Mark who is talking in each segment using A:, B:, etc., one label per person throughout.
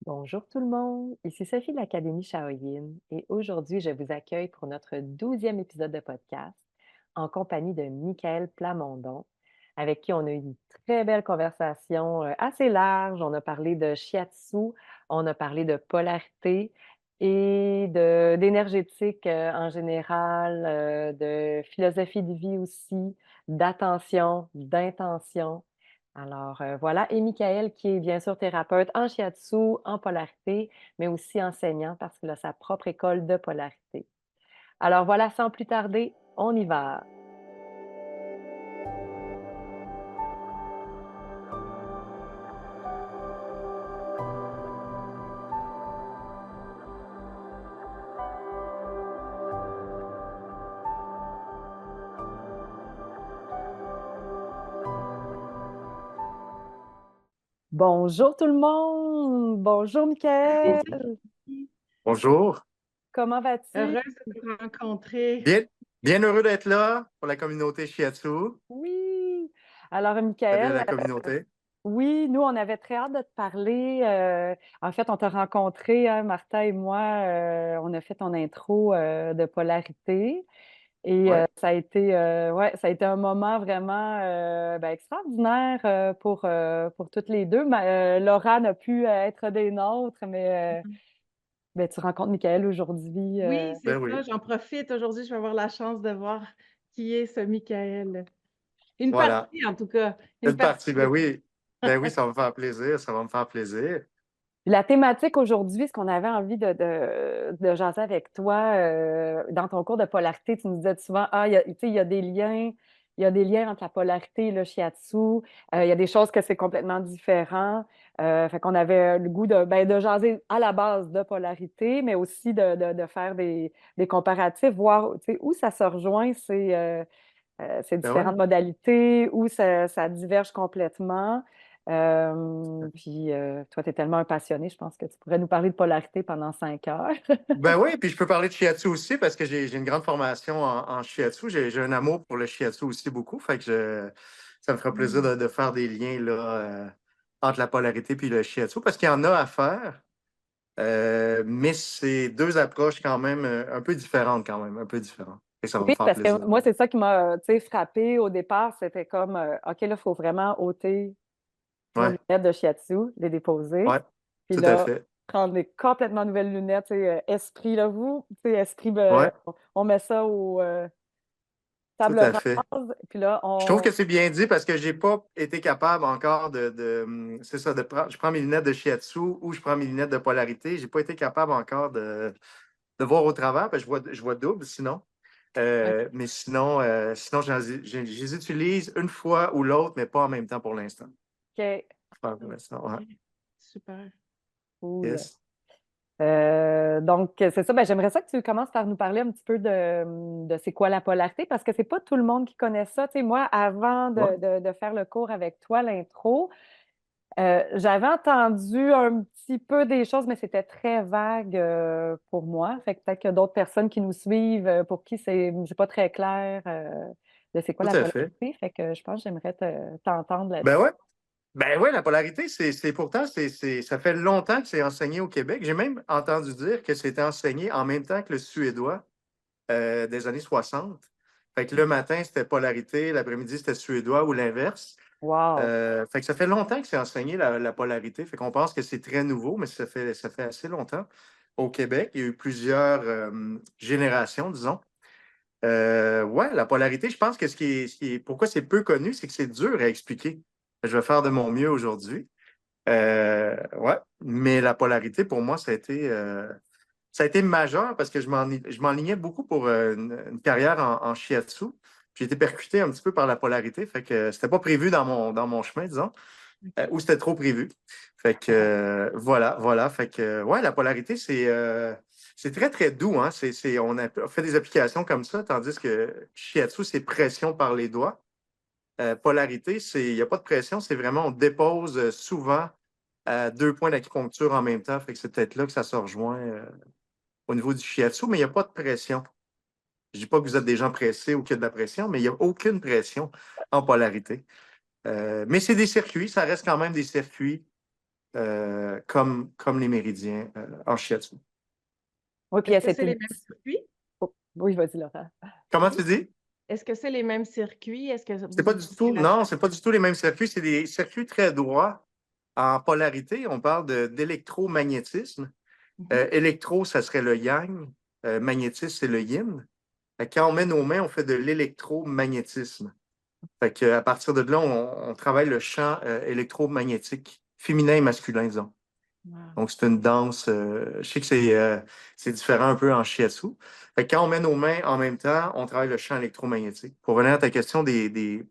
A: Bonjour tout le monde, ici Sophie de l'Académie Shaoyin et aujourd'hui je vous accueille pour notre 12e épisode de podcast en compagnie de Michael Plamondon avec qui on a eu une très belle conversation assez large. On a parlé de shiatsu, on a parlé de polarité et d'énergétique en général, de philosophie de vie aussi, d'attention, d'intention. Alors, voilà, et Michael qui est bien sûr thérapeute en shiatsu, en polarité, mais aussi enseignant parce qu'il a sa propre école de polarité. Alors voilà, sans plus tarder, on y va. Bonjour tout le monde! Bonjour Michael!
B: Bonjour. Bonjour.
A: Comment vas-tu?
B: Heureuse de te rencontrer.
C: Bien, bien heureux d'être là pour la communauté Shiatsu.
A: Oui! Alors
C: Salut à
A: Michael,
C: la communauté.
A: oui, nous on avait très hâte de te parler. En fait, on t'a rencontré, hein, Martha et moi, on a fait ton intro de polarité. Et
C: Ouais.
A: ça a été, ouais, ça a été un moment vraiment, extraordinaire, pour toutes les 2. Laura n'a pu, être des nôtres, mais, tu rencontres Michael aujourd'hui,
B: Oui, c'est
C: Ben
B: ça,
C: oui.
B: j'en profite. Aujourd'hui, je vais avoir la chance de voir qui est ce Michael. Une
C: Voilà.
B: partie, en tout cas. Une
C: C'est
B: partie
C: parti.
B: de
C: Ben oui. Ben oui, ça va me faire plaisir. Ça va me faire plaisir.
A: la thématique aujourd'hui, ce qu'on avait envie de jaser avec toi, dans ton cours de polarité, tu nous disais souvent: «Ah, il y a tu sais, il y a des liens entre la polarité et le shiatsu, il y a des choses que c'est complètement différent». Fait qu'on avait le goût de jaser à la base de polarité, mais aussi de faire des comparatifs, voir, tu sais, où ça se rejoint ces
C: Ben ouais.
A: différentes modalités, où ça diverge complètement. Puis, toi, tu es tellement un passionné, je pense que tu pourrais nous parler de polarité pendant 5 heures.
C: Ben oui, puis je peux parler de Shiatsu aussi parce que j'ai une grande formation en Shiatsu. J'ai un amour pour le Shiatsu aussi beaucoup. Fait que ça me fera plaisir
B: Hmm.
C: de faire des liens là, entre la polarité et le Shiatsu parce qu'il y en a à faire. Mais c'est deux approches quand même un peu différentes, quand même, un peu différentes. Et ça va me
A: Oui,
C: faire
A: parce que
C: plaisir.
A: moi, c'est ça qui m'a, tu sais, frappée au départ. C'était comme, OK, là, il faut vraiment ôter nos
C: Ouais,
A: lunettes de shiatsu, les déposer.
C: ouais,
A: Puis
C: tout à
A: là,
C: fait.
A: prendre des complètement nouvelles lunettes, tu sais, esprit, là, vous, tu sais, esprit,
C: Ouais,
A: on met ça au
C: tout
A: table
C: à fait.
A: rase. Puis là,
C: Je trouve
A: on.
C: que c'est bien dit parce que j'ai pas été capable encore c'est ça, je prends mes lunettes de shiatsu ou je prends mes lunettes de polarité. J'ai pas été capable encore de voir au travers, parce que je vois double sinon.
A: OK.
C: Mais sinon, je les utilise une fois ou l'autre, mais pas en même temps pour l'instant. Pas pour l'instant, ouais.
B: OK. Super.
A: Cool.
C: Yes.
A: Donc, c'est ça. J'aimerais ça que tu commences par nous parler un petit peu de c'est quoi la polarité, parce que c'est pas tout le monde qui connaît ça. Tu sais, moi, avant
C: Ouais,
A: de faire le cours avec toi, l'intro, j'avais entendu un petit peu des choses, mais c'était très vague pour moi. Fait que peut-être qu'il y a d'autres personnes qui nous suivent pour qui c'est pas très clair de c'est quoi
C: tout
A: la
C: à fait.
A: polarité. Fait que je pense que j'aimerais t'entendre
C: Ben
A: là-dessus.
C: ouais. Ben ouais, la polarité, pourtant, ça fait longtemps que c'est enseigné au Québec. J'ai même entendu dire que c'était enseigné en même temps que le suédois des années 60. Fait que le matin, c'était polarité, l'après-midi, c'était suédois ou l'inverse.
A: Wow!
C: Fait que ça fait longtemps que c'est enseigné la polarité. Fait qu'on pense que c'est très nouveau, mais ça fait assez longtemps au Québec. Il y a eu plusieurs générations, disons. Ouais, la polarité, je pense que pourquoi c'est peu connu, c'est que c'est dur à expliquer. Je vais faire de mon mieux aujourd'hui. Ouais, mais la polarité, pour moi, ça a été majeur parce que je m'enlignais beaucoup pour une carrière en shiatsu. J'ai été percuté un petit peu par la polarité, fait que c'était pas prévu dans mon chemin, disons,
B: OK.
C: ou c'était trop prévu. Fait que voilà. Fait que ouais, la polarité, c'est très, très doux, hein. On a fait des applications comme ça, tandis que shiatsu, c'est pression par les doigts. Polarité, il n'y a pas de pression, c'est vraiment, on dépose souvent deux points d'acupuncture en même temps. Fait que c'est peut-être là que ça se rejoint au niveau du shiatsu, mais il n'y a pas de pression. Je ne dis pas que vous êtes des gens pressés ou qu'il y a de la pression, mais il n'y a aucune pression en polarité. Mais c'est des circuits, ça reste quand même des circuits comme les méridiens en shiatsu.
A: Oui, puis il y
B: Est-ce
A: a
B: que
A: cette
B: c'est les mêmes circuits?
A: Oh, oui, vas-y, Laura.
C: Comment tu dis?
B: Est-ce que c'est les mêmes circuits? Est-ce que
C: C'est
B: vous
C: pas du
B: utilisez
C: tout,
B: la
C: non, c'est pas du tout les mêmes circuits. C'est des circuits très droits en polarité. On parle d'électromagnétisme.
B: Mhm.
C: Électro, ça serait le yang. Magnétisme, c'est le yin. Fait que quand on met nos mains, on fait de l'électromagnétisme. Fait que, à partir de là, on travaille le champ électromagnétique, féminin et masculin, disons.
B: Wow.
C: Donc, c'est une danse. Je sais que c'est différent un peu en shiatsu. Fait que quand on met nos mains en même temps, on travaille le champ électromagnétique. Pour revenir à ta question des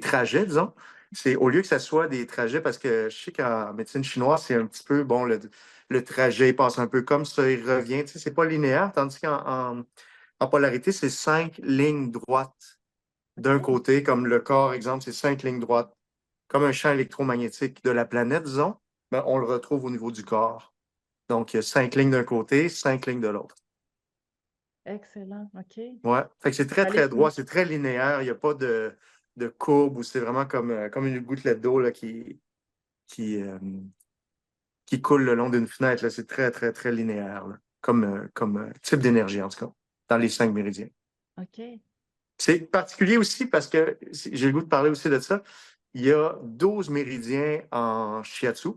C: trajets, disons, c'est au lieu que ce soit des trajets, parce que je sais qu'en médecine chinoise, c'est un petit peu, bon, le trajet il passe un peu comme ça, il revient. Tu sais, c'est pas linéaire, tandis en polarité, c'est 5 lignes droites d'un
B: OK.
C: côté, comme le corps, exemple, c'est 5 lignes droites. Comme un champ électromagnétique de la planète, disons, ben, on le retrouve au niveau du corps. Donc, il y a 5 lignes d'un côté, 5 lignes de l'autre.
B: Excellent. OK.
C: Ouais. Fait que c'est très,
B: Allez,
C: très droit, c'est très linéaire. Il n'y a pas de courbe ou c'est vraiment comme une gouttelette d'eau là, qui, euh, qui coule le long d'une fenêtre. Là. C'est très, très, très linéaire, là, comme type d'énergie, en tout cas, dans les 5 méridiens.
B: OK.
C: C'est particulier aussi parce que j'ai le goût de parler aussi de ça. Il y a 12 méridiens en shiatsu.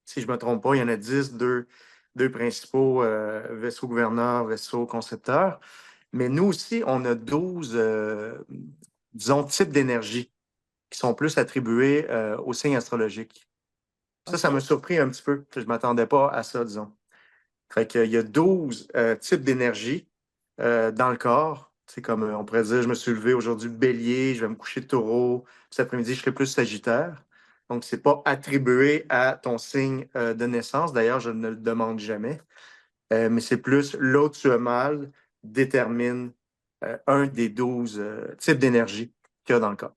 C: Si je ne me trompe pas, il y en a 10, deux principaux vaisseaux gouverneurs, vaisseaux concepteurs. Mais nous aussi, on a 12, disons, types d'énergie qui sont plus attribués aux signes astrologiques. Ça
B: OK.
C: m'a surpris un petit peu, que je ne m'attendais pas à ça, disons. Fait qu'il y a 12 types d'énergie dans le corps. C'est comme, on pourrait dire, je me suis levé aujourd'hui bélier, je vais me coucher taureau, cet après-midi, je serai plus sagittaire. Donc, ce n'est pas attribué à ton signe de naissance. D'ailleurs, je ne le demande jamais. Mais c'est plus là où tu as mal détermine un des 12 types d'énergie qu'il y a dans le corps.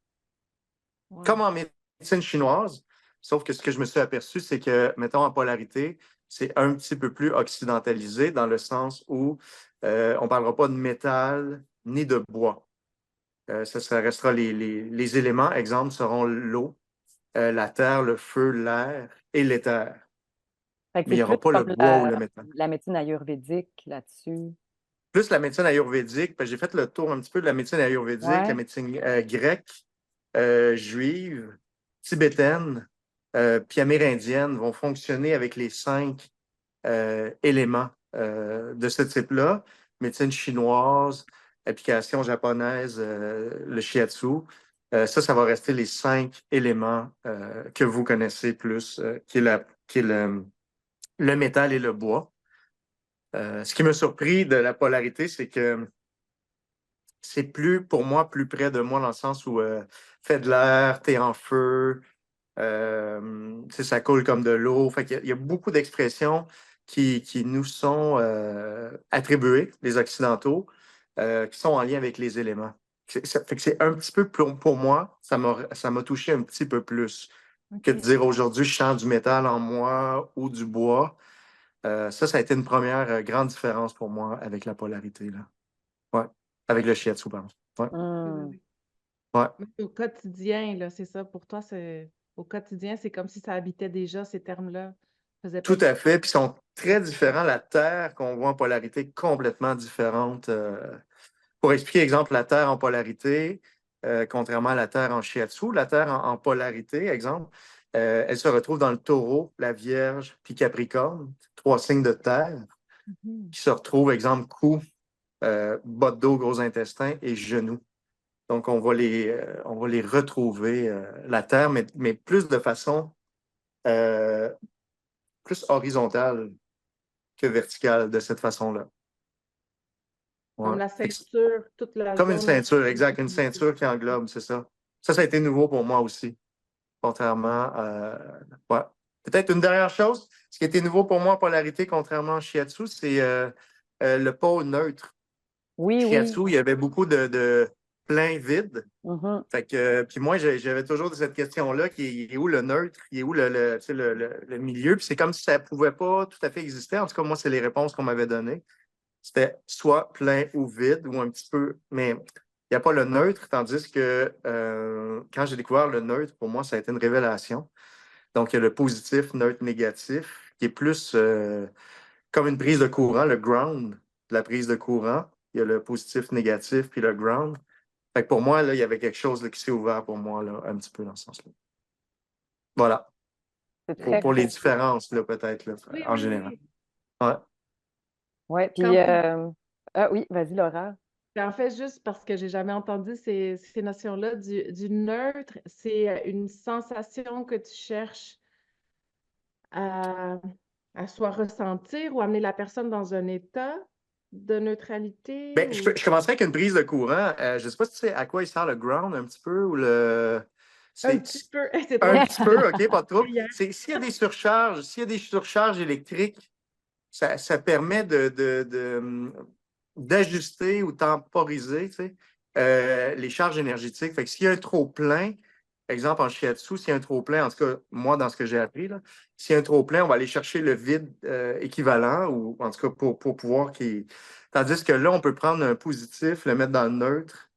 C: Comme
B: Wow.
C: en médecine chinoise, sauf que ce que je me suis aperçu, c'est que, mettons, en polarité, c'est un petit peu plus occidentalisé dans le sens où on ne parlera pas de métal ni de bois. Ça restera les éléments, exemple, seront l'eau, la terre, le feu, l'air et l'éther.
A: Fait que
C: Mais il
A: c'est
C: n'y
A: plus
C: aura pas le
A: comme
C: bois ou le métal.
A: la médecine ayurvédique là-dessus.
C: Plus la médecine ayurvédique, parce que j'ai fait le tour un petit peu de la médecine ayurvédique, la
A: Ouais.
C: médecine grecque, juive, tibétaine, puis amérindienne vont fonctionner avec les 5 éléments de ce type-là. Médecine chinoise, application japonaise, le shiatsu. Ça va rester les 5 éléments que vous connaissez plus, qui est le métal et le bois. Ce qui m'a surpris de la polarité, c'est que c'est plus, pour moi, plus près de moi dans le sens où fait de l'air, t'es en feu, ça coule comme de l'eau. Fait qu'il y a beaucoup d'expressions qui nous sont attribuées, les Occidentaux, qui sont en lien avec les éléments. Fait que c'est un petit peu pour moi, ça m'a touché un petit peu plus que de
B: OK.
C: dire aujourd'hui je sens du métal en moi ou du bois. Ça a été une première grande différence pour moi avec la polarité, là. Ouais. Avec le shiatsu, pardon. Ouais.
B: Oui, oui,
A: Mmh.
B: oui.
C: Ouais.
B: Mais au quotidien, là, c'est ça. Pour toi, c'est au quotidien, c'est comme si ça habitait déjà ces termes-là. Faisait pas
C: Tout à
B: différence.
C: fait. Puis ils sont très différents. La Terre qu'on voit en polarité est complètement différente. Pour expliquer, exemple, la Terre en polarité, contrairement à la Terre en shiatsu, la Terre en polarité, exemple, elle se retrouve dans le taureau, la Vierge, puis Capricorne, 3 signes de Terre,
B: Mhm.
C: qui se retrouvent, exemple, cou, bas de dos, gros intestin et genoux. Donc, on va les retrouver, la Terre, mais plus de façon euh, plus horizontale que verticale de cette façon-là.
B: Comme
C: Ouais.
B: la ceinture, toute la
C: Comme une
B: zone.
C: ceinture, exact, une ceinture qui englobe, c'est ça. Ça a été nouveau pour moi aussi, contrairement à... Ouais. Peut-être une dernière chose, ce qui a été nouveau pour moi en polarité, contrairement à shiatsu, c'est le pôle neutre.
A: Oui, oui.
C: Shiatsu, il y avait beaucoup de plein vide.
A: Mhm.
C: Fait que, puis moi, j'avais toujours cette question-là, qui est où le neutre, qui est où tu sais, le milieu. Puis c'est comme si ça ne pouvait pas tout à fait exister. En tout cas, moi, c'est les réponses qu'on m'avait données. C'était soit plein ou vide, ou un petit peu, mais il n'y a pas le neutre, tandis que quand j'ai découvert le neutre, pour moi, ça a été une révélation. Donc, il y a le positif, neutre, négatif, qui est plus comme une prise de courant, le ground de la prise de courant. Il y a le positif, négatif, puis le ground. Fait que pour moi, là, il y avait quelque chose là, qui s'est ouvert pour moi, là, un petit peu dans ce sens-là. Voilà.
A: C'est très
C: Pour les
A: précis.
C: différences, là, peut-être, là,
B: Oui,
C: en
B: oui,
C: général.
B: oui.
C: Ouais.
A: Ouais, puis...
B: Quand
A: Ah oui, vas-y, Laura.
B: En fait, juste parce que j'ai jamais entendu ces notions-là du neutre, c'est une sensation que tu cherches à, à soit ressentir ou amener la personne dans un état de neutralité
C: Ben,
B: ou
C: je commencerai avec une prise de courant. Je ne sais pas si tu sais à quoi il sert le ground un petit peu ou le.
B: un
C: C'est
B: petit peu. C'est
C: un
B: drôle.
C: petit peu, OK, pas de trouble.
B: Hier.
C: S'il y a des surcharges électriques, ça permet d'ajuster ou temporiser, tu sais, les charges énergétiques. Fait que s'il y a un trop-plein, exemple en shiatsu, s'il y a un trop-plein, en tout cas, moi, dans ce que j'ai appris, là, s'il y a un trop-plein, on va aller chercher le vide équivalent, ou en tout cas pour pouvoir qu'il. Tandis que là, on peut prendre un positif, le mettre dans le neutre,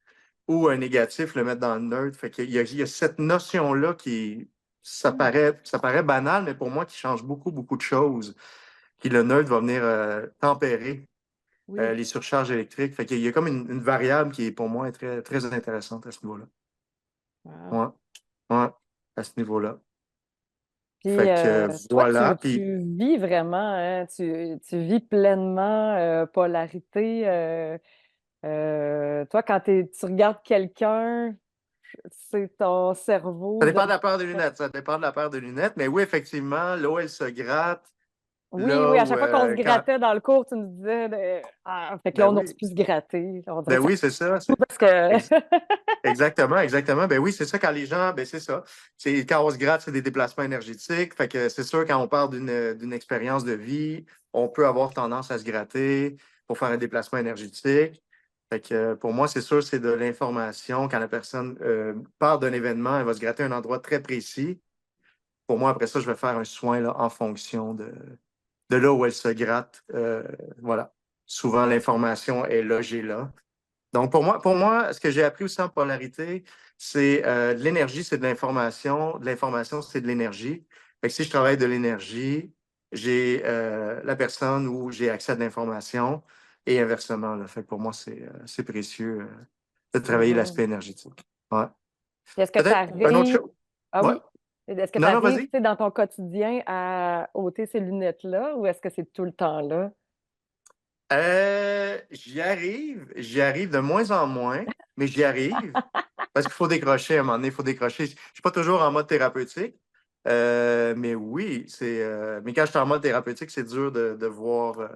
C: ou un négatif, le mettre dans le neutre. Fait qu'il y a cette notion-là qui,
B: Hmm.
C: ça paraît banal, mais pour moi, qui change beaucoup, beaucoup de choses. Puis le neutre va venir tempérer
B: Oui.
C: les surcharges électriques. Fait qu'il y a comme une variable qui est pour moi très, très intéressante à ce niveau-là.
B: Wow.
C: Ouais, ouais, à ce niveau-là.
A: Puis
C: Fait que
A: toi,
C: voilà. Puis
A: tu vis vraiment, hein, tu vis pleinement polarité. Toi, quand tu regardes quelqu'un, c'est ton
C: ça
A: cerveau de...
C: dépend de la paire de lunettes. Ça dépend de la paire de lunettes. Mais oui, effectivement, là où elle se gratte,
A: Oui,
C: là
A: oui, à
C: où
A: chaque fois qu'on se
C: quand.
A: grattait dans le cours, tu nous disais, ah, fait que là,
C: Ben
A: on n'ose
C: oui.
A: plus se gratter. On dirait
C: Ben
A: que ça
C: oui, c'est ça.
A: fout parce que...
C: Exactement, exactement. Ben oui, c'est ça quand les gens, ben c'est ça. C'est quand on se gratte, c'est des déplacements énergétiques. Fait que c'est sûr, quand on parle d'une expérience de vie, on peut avoir tendance à se gratter pour faire un déplacement énergétique. Fait que pour moi, c'est sûr, c'est de l'information. Quand la personne part d'un événement, elle va se gratter à un endroit très précis. Pour moi, après ça, je vais faire un soin là, en fonction de là où elle se gratte. Voilà. Souvent, l'information est logée là. Donc, pour moi, ce que j'ai appris aussi en polarité, c'est de l'énergie, c'est de l'information. De l'information, c'est de l'énergie. Fait que si je travaille de l'énergie, j'ai la personne où j'ai accès à de l'information et inversement. Là. Fait que pour moi, c'est précieux de travailler
A: Mhm.
C: l'aspect énergétique. Ouais.
A: Puis est-ce que tu
C: Peut-être un autre
A: arrives...
C: chose.
A: Ah
C: Ouais.
A: oui? Est-ce que tu
C: Non, non,
A: arrives,
C: vas-y.
A: tu sais, dans ton quotidien à ôter ces lunettes-là ou est-ce que c'est tout le temps là?
C: J'y arrive de moins en moins, mais j'y arrive. Parce qu'il faut décrocher à un moment donné, il faut décrocher. Je ne suis pas toujours en mode thérapeutique, mais oui, mais quand je suis en mode thérapeutique, c'est dur de voir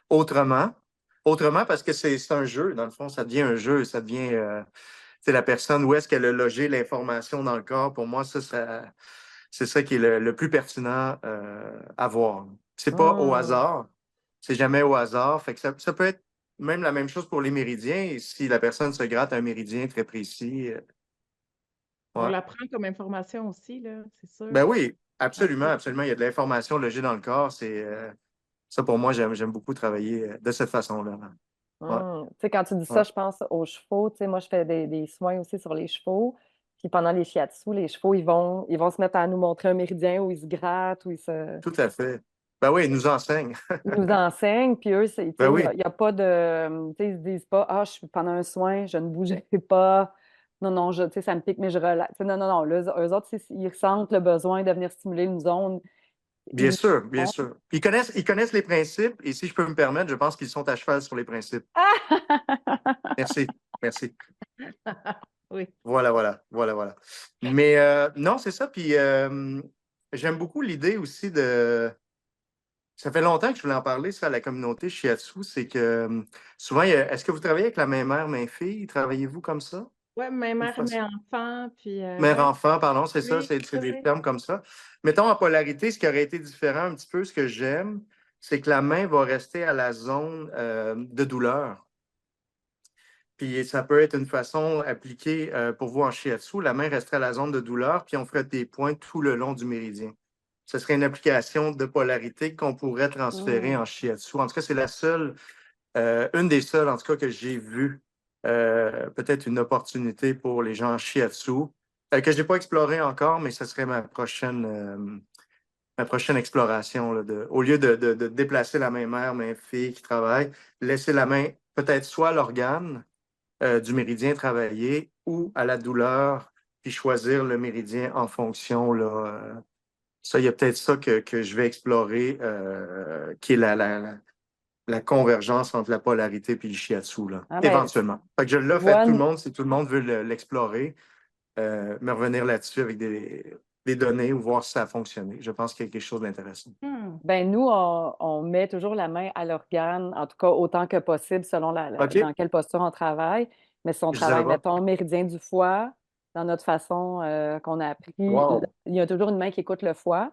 C: autrement. Autrement parce que c'est un jeu, dans le fond, ça devient un jeu, ça devient c'est la personne où est-ce qu'elle a logé l'information dans le corps. Pour moi, c'est ça qui est le plus pertinent à voir. C'est pas au
A: Hmm.
C: hasard. C'est jamais au hasard. Fait que ça peut être même la même chose pour les méridiens. Et si la personne se gratte un méridien très précis,
B: On
C: ouais.
B: l'apprend comme information aussi, là, c'est sûr.
C: Ben oui,
B: En
C: absolument,
B: plus.
C: absolument. Il y a de l'information logée dans le corps. Ça pour moi, j'aime beaucoup travailler de cette façon-là. Ouais,
A: Tu sais, quand tu dis ça,
C: ouais.
A: je pense aux chevaux. Tu sais, moi, je fais des soins aussi sur les chevaux. Puis pendant les shiatsu, les chevaux, ils vont se mettre à nous montrer un méridien où ils se grattent,
C: Tout à fait. Ben oui, ils nous enseignent.
A: ils nous enseignent. Puis eux, tu sais,
C: Ben
A: il
C: oui,
A: y a pas de... Tu sais, ils se disent pas, ah, je suis pendant un soin, je ne bougerai pas. Non, non, tu sais, ça me pique, mais je relaxe. Tu sais, non, non, non. Là, eux autres, ils ressentent le besoin de venir stimuler une zone.
C: bien
A: Ils...
C: sûr, bien sûr. Ils connaissent les principes et si je peux me permettre, je pense qu'ils sont à cheval sur les principes. Merci, merci.
B: Oui.
C: Voilà, voilà, voilà, voilà. Mais non, c'est ça. Puis j'aime beaucoup l'idée aussi de. Ça fait longtemps que je voulais en parler, ça, à la communauté Shiatsu. C'est que souvent, est-ce que vous travaillez avec la même mère, même fille? Travaillez-vous comme ça?
B: Ouais, mais
C: De
B: mère, mais
C: façon-
B: enfant, puis ouais.
C: Mère-enfant, pardon, c'est ça,
B: Oui,
C: c'est
B: tout à
C: des
B: fait.
C: termes comme ça. Mettons en polarité, ce qui aurait été différent un petit peu, ce que j'aime, c'est que la main va rester à la zone de douleur. Puis ça peut être une façon appliquée pour vous en shiatsu. La main resterait à la zone de douleur, puis on ferait des points tout le long du méridien. Ce serait une application de polarité qu'on pourrait transférer
A: Hmm.
C: en shiatsu. En tout cas, c'est la seule, une des seules, en tout cas, que j'ai vues. Peut-être une opportunité pour les gens en shiatsu. que je n'ai pas exploré encore, mais ce serait ma prochaine exploration. Là, au lieu de déplacer la main mère, main fille qui travaille, laisser la main peut-être soit à l'organe du méridien travailler ou à la douleur, puis choisir le méridien en fonction. Là, ça, il y a peut-être ça que je vais explorer, qui est la convergence entre la polarité et le shiatsu, là,
A: Ah ben,
C: éventuellement. Fait que je
A: tu
C: l'offre à
A: vois,
C: tout le monde si tout le monde veut l'explorer, me revenir là-dessus avec des données ou voir si ça a fonctionné. Je pense qu'il y a quelque chose d'intéressant.
A: ben nous, on met toujours la main à l'organe, en tout cas autant que possible, selon
C: OK,
A: dans quelle posture on travaille. Mais si on
C: je dis
A: travaille,
C: avant.
A: mettons, méridien du foie, dans notre façon qu'on a appris,
C: Wow.
A: il y a toujours une main qui écoute le foie.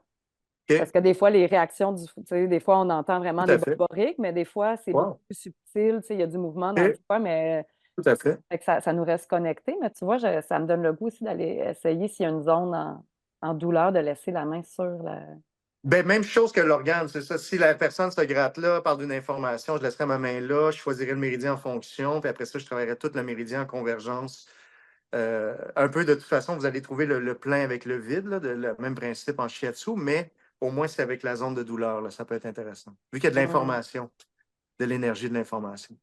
A: Parce
C: OK,
A: que des fois, les réactions tu sais, des fois, on entend
C: tout
A: vraiment
C: à
A: des
C: fait.
A: borboriques, mais des fois, c'est beaucoup
C: Wow.
A: plus subtil. Tu sais, il y a du mouvement dans le
C: OK,
A: foie, mais
C: tout à fait.
A: fait que ça nous reste connecté. Mais tu vois, ça me donne le goût aussi d'aller essayer s'il y a une zone en douleur, de laisser la main sur la.
C: Ben, même chose que l'organe, c'est ça. Si la personne se gratte là, parle d'une information, je laisserai ma main là, je choisirai le méridien en fonction, puis après ça, je travaillerai tout le méridien en convergence. Un peu de toute façon, vous allez trouver le plein avec le vide, là, le même principe en shiatsu, mais au moins c'est avec la zone de douleur, là, ça peut être intéressant. Vu qu'il y a de
A: Hum.
C: l'information, de l'énergie de l'information.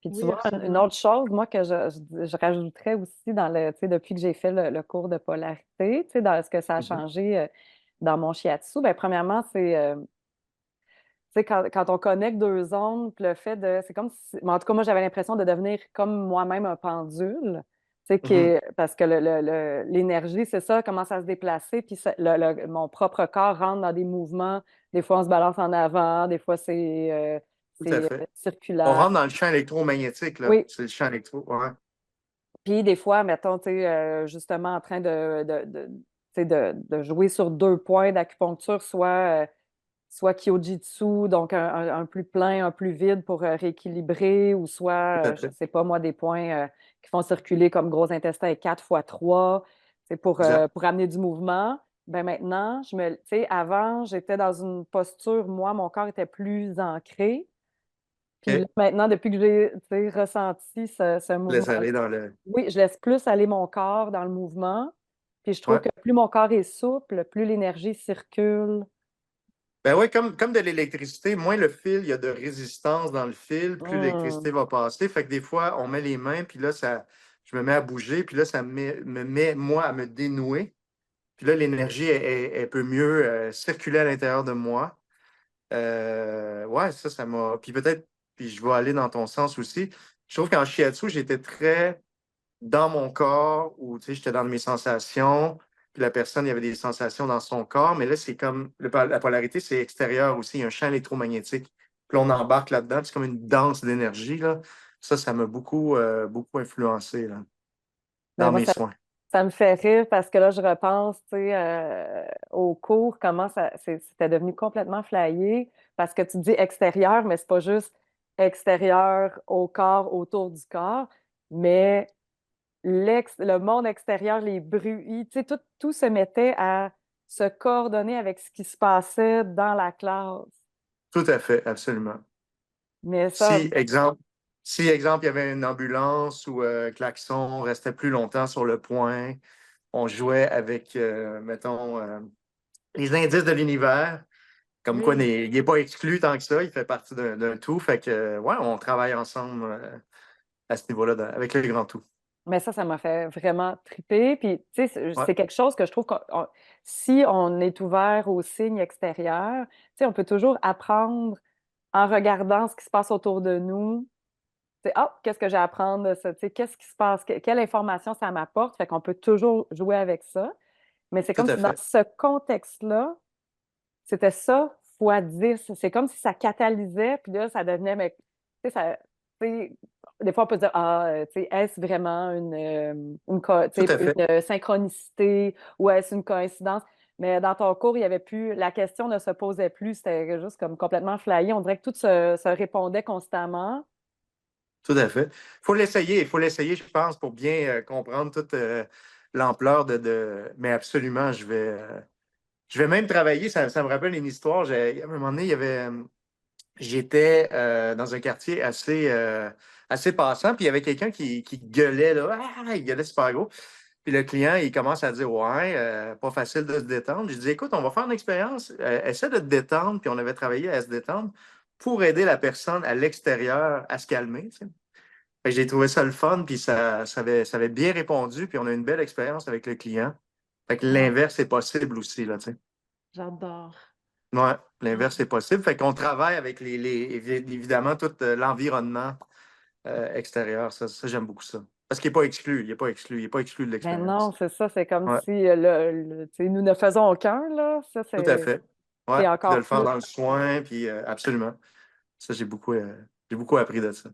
A: Puis tu
B: Oui,
A: vois, une
B: absolument.
A: autre chose, moi, que je rajouterais aussi tu sais, depuis que j'ai fait le cours de polarité, tu sais, dans ce que ça a
C: Mhm.
A: changé dans mon shiatsu, bien, premièrement, c'est tu sais, quand on connecte deux zones, puis le fait de. C'est comme si. Mais en tout cas, moi, j'avais l'impression de devenir comme moi-même un pendule. Tu sais,
C: Mhm.
A: parce que l'énergie, c'est ça, commence à se déplacer, puis mon propre corps rentre dans des mouvements. Des fois, on se balance en avant, des fois,
C: Tout à fait. On
A: circulaire.
C: rentre dans le champ électromagnétique, là.
A: Oui.
C: C'est le champ électro. Ouais.
A: Puis des fois, mettons, tu sais, justement en train tu sais, de jouer sur deux points d'acupuncture, soit Kyojitsu, donc un plus plein, un plus vide pour rééquilibrer, ou
C: Tout
A: soit,
C: à
A: je ne
C: fait.
A: sais pas moi, des points qui font circuler comme gros intestin et 4 fois 3, c'est
C: Exact.
A: pour amener du mouvement. Ben maintenant, tu sais, avant, j'étais dans une posture, moi, mon corps était plus ancré. Puis là,
C: OK.
A: maintenant, depuis que j'ai, tu sais, ressenti ce
C: Laisse
A: mouvement-là,
C: aller dans le.
A: oui, je laisse plus aller mon corps dans le mouvement. Puis je trouve
C: Ouais.
A: que plus mon corps est souple, plus l'énergie circule.
C: Ben oui, comme de l'électricité, moins le fil, il y a de résistance dans le fil, plus
A: Hum,
C: l'électricité va passer. Fait que des fois, on met les mains, puis là, je me mets à bouger, puis là, ça me met, moi, à me dénouer. Puis là, l'énergie, elle peut mieux circuler à l'intérieur de moi. Ouais, ça m'a. Puis peut-être, puis je vais aller dans ton sens aussi. Je trouve qu'en shiatsu, j'étais très dans mon corps, où tu sais, j'étais dans mes sensations, puis la personne, il y avait des sensations dans son corps, mais là, c'est comme la polarité, c'est extérieur aussi, il y a un champ électromagnétique. Puis on embarque là-dedans, puis c'est comme une danse d'énergie, là. Ça m'a beaucoup influencé là,
A: Mais
C: dans
A: moi,
C: mes soins.
A: ça me fait rire parce que là, je repense, tu sais, au cours, comment c'était devenu complètement flyé. Parce que tu dis extérieur, mais c'est pas juste extérieur au corps, autour du corps, mais le monde extérieur, les bruits, tu sais, tout se mettait à se coordonner avec ce qui se passait dans la classe.
C: Tout à fait, absolument.
A: Mais ça,
C: Si, exemple, il y avait une ambulance ou klaxon, on restait plus longtemps sur le point, on jouait avec, mettons, les indices de l'univers. Comme quoi,
B: Oui.
C: il n'est pas exclu tant que ça, il fait partie d'un tout. Fait que, ouais, on travaille ensemble à ce niveau-là, avec le grand tout.
A: mais ça m'a fait vraiment triper. Puis, tu sais,
C: Ouais,
A: c'est quelque chose que je trouve que si on est ouvert aux signes extérieurs, tu sais, on peut toujours apprendre en regardant ce qui se passe autour de nous. Tu sais, ah, qu'est-ce que j'ai à apprendre de ça? Tu sais, qu'est-ce qui se passe? Quelle information ça m'apporte? Fait qu'on peut toujours jouer avec ça. Mais c'est
C: tout
A: comme
C: à
A: si dans
C: fait.
A: ce contexte-là, c'était ça fois 10. C'est comme si ça catalysait, puis là, ça devenait, mais, tu sais, tu sais, des fois, on peut dire, ah, tu sais, est-ce vraiment tu
C: Tout
A: sais,
C: à fait.
A: une synchronicité ou est-ce une coïncidence? Mais dans ton cours, il y avait plus, la question ne se posait plus, c'était juste comme complètement flyé. On dirait que tout se répondait constamment.
C: Tout à fait. Il faut l'essayer, je pense, pour bien comprendre toute l'ampleur Mais absolument, je vais même travailler. Ça me rappelle une histoire. À un moment donné, j'étais dans un quartier assez passant, puis il y avait quelqu'un qui gueulait, là. Ah, il gueulait super gros. Puis le client, il commence à dire, ouais, pas facile de se détendre. Je dis, écoute, on va faire une expérience. Essaie de te détendre. Puis on avait travaillé à se détendre pour aider la personne à l'extérieur à se calmer. Tu sais. Fait que j'ai trouvé ça le fun. Puis ça avait bien répondu. Puis on a eu une belle expérience avec le client. Fait que
B: Ah,
C: l'inverse est possible aussi, là, tu sais.
B: j'adore.
C: Ouais,
B: Ah,
C: l'inverse est possible. Fait qu'on travaille avec évidemment tout l'environnement extérieur. Ça, j'aime beaucoup ça. Parce qu'il n'est pas exclu. Il n'est pas exclu. Il n'est pas exclu de
A: Ben non,
C: l'expérience.
A: c'est ça, c'est comme
C: Ouais,
A: si tu sais, nous ne faisons qu'un, là. Ça,
C: tout à fait. Ouais,
A: c'est
C: puis de le
A: encore
C: faire
A: plus.
C: dans le soin, puis absolument. Ça, j'ai beaucoup appris de ça.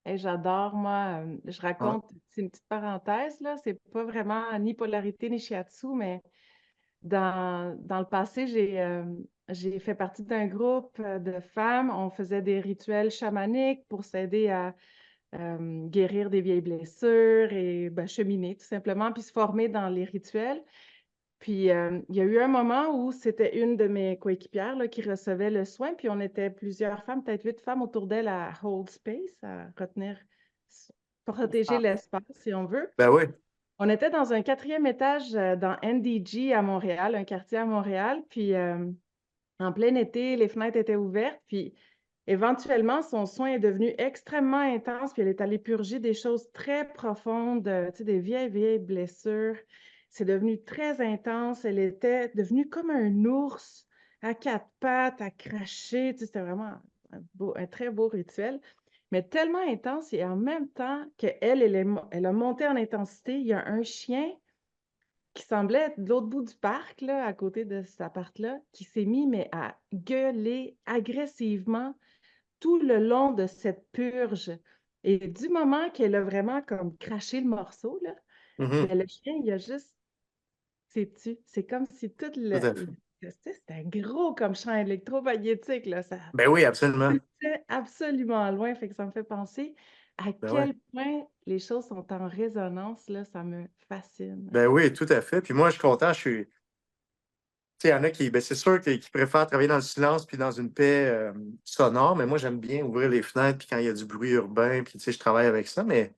B: et j'adore, moi, je
C: Ouais.
B: raconte, c'est une petite parenthèse, là, c'est pas vraiment ni polarité ni shiatsu, mais dans le passé, j'ai fait partie d'un groupe de femmes. On faisait des rituels chamaniques pour s'aider à guérir des vieilles blessures et ben, cheminer tout simplement, puis se former dans les rituels. Puis il y a eu un moment où c'était une de mes coéquipières là, qui recevait le soin, puis on était plusieurs femmes, peut-être 8 femmes autour d'elle à hold space, à retenir, protéger
A: L'espace.
B: l'espace si on veut.
C: Ben oui.
B: On était dans un 4e étage dans NDG à Montréal, un quartier à Montréal, puis en plein été, les fenêtres étaient ouvertes, puis éventuellement, son soin est devenu extrêmement intense, puis elle est allée purger des choses très profondes, tu sais, des vieilles, vieilles blessures. C'est devenu très intense. Elle était devenue comme un ours à 4 pattes, à cracher. Tu sais, c'était vraiment un très beau rituel, mais tellement intense et en même temps elle a monté en intensité. Il y a un chien qui semblait être de l'autre bout du parc, là, à côté de cet appart-là, qui s'est mis mais à gueuler agressivement tout le long de cette purge. Et du moment qu'elle a vraiment comme craché le morceau, là,
C: Mhm.
B: ben le chien, il a juste s'est tu. C'est comme si tout
C: Tout à fait.
B: tu sais, c'était gros comme champ électromagnétique, là. Ça
C: Ben oui, absolument.
B: partait absolument loin. Fait que ça me fait penser à
C: Ben oui.
B: quel point les choses sont en résonance, là. Ça me fascine.
C: Ben oui, tout à fait. Puis moi, je suis content. Tu sais, il y en a qui, ben c'est sûr qui préfèrent travailler dans le silence puis dans une paix sonore, mais moi, j'aime bien ouvrir les fenêtres puis quand il y a du bruit urbain, puis tu sais, je travaille avec ça. Mais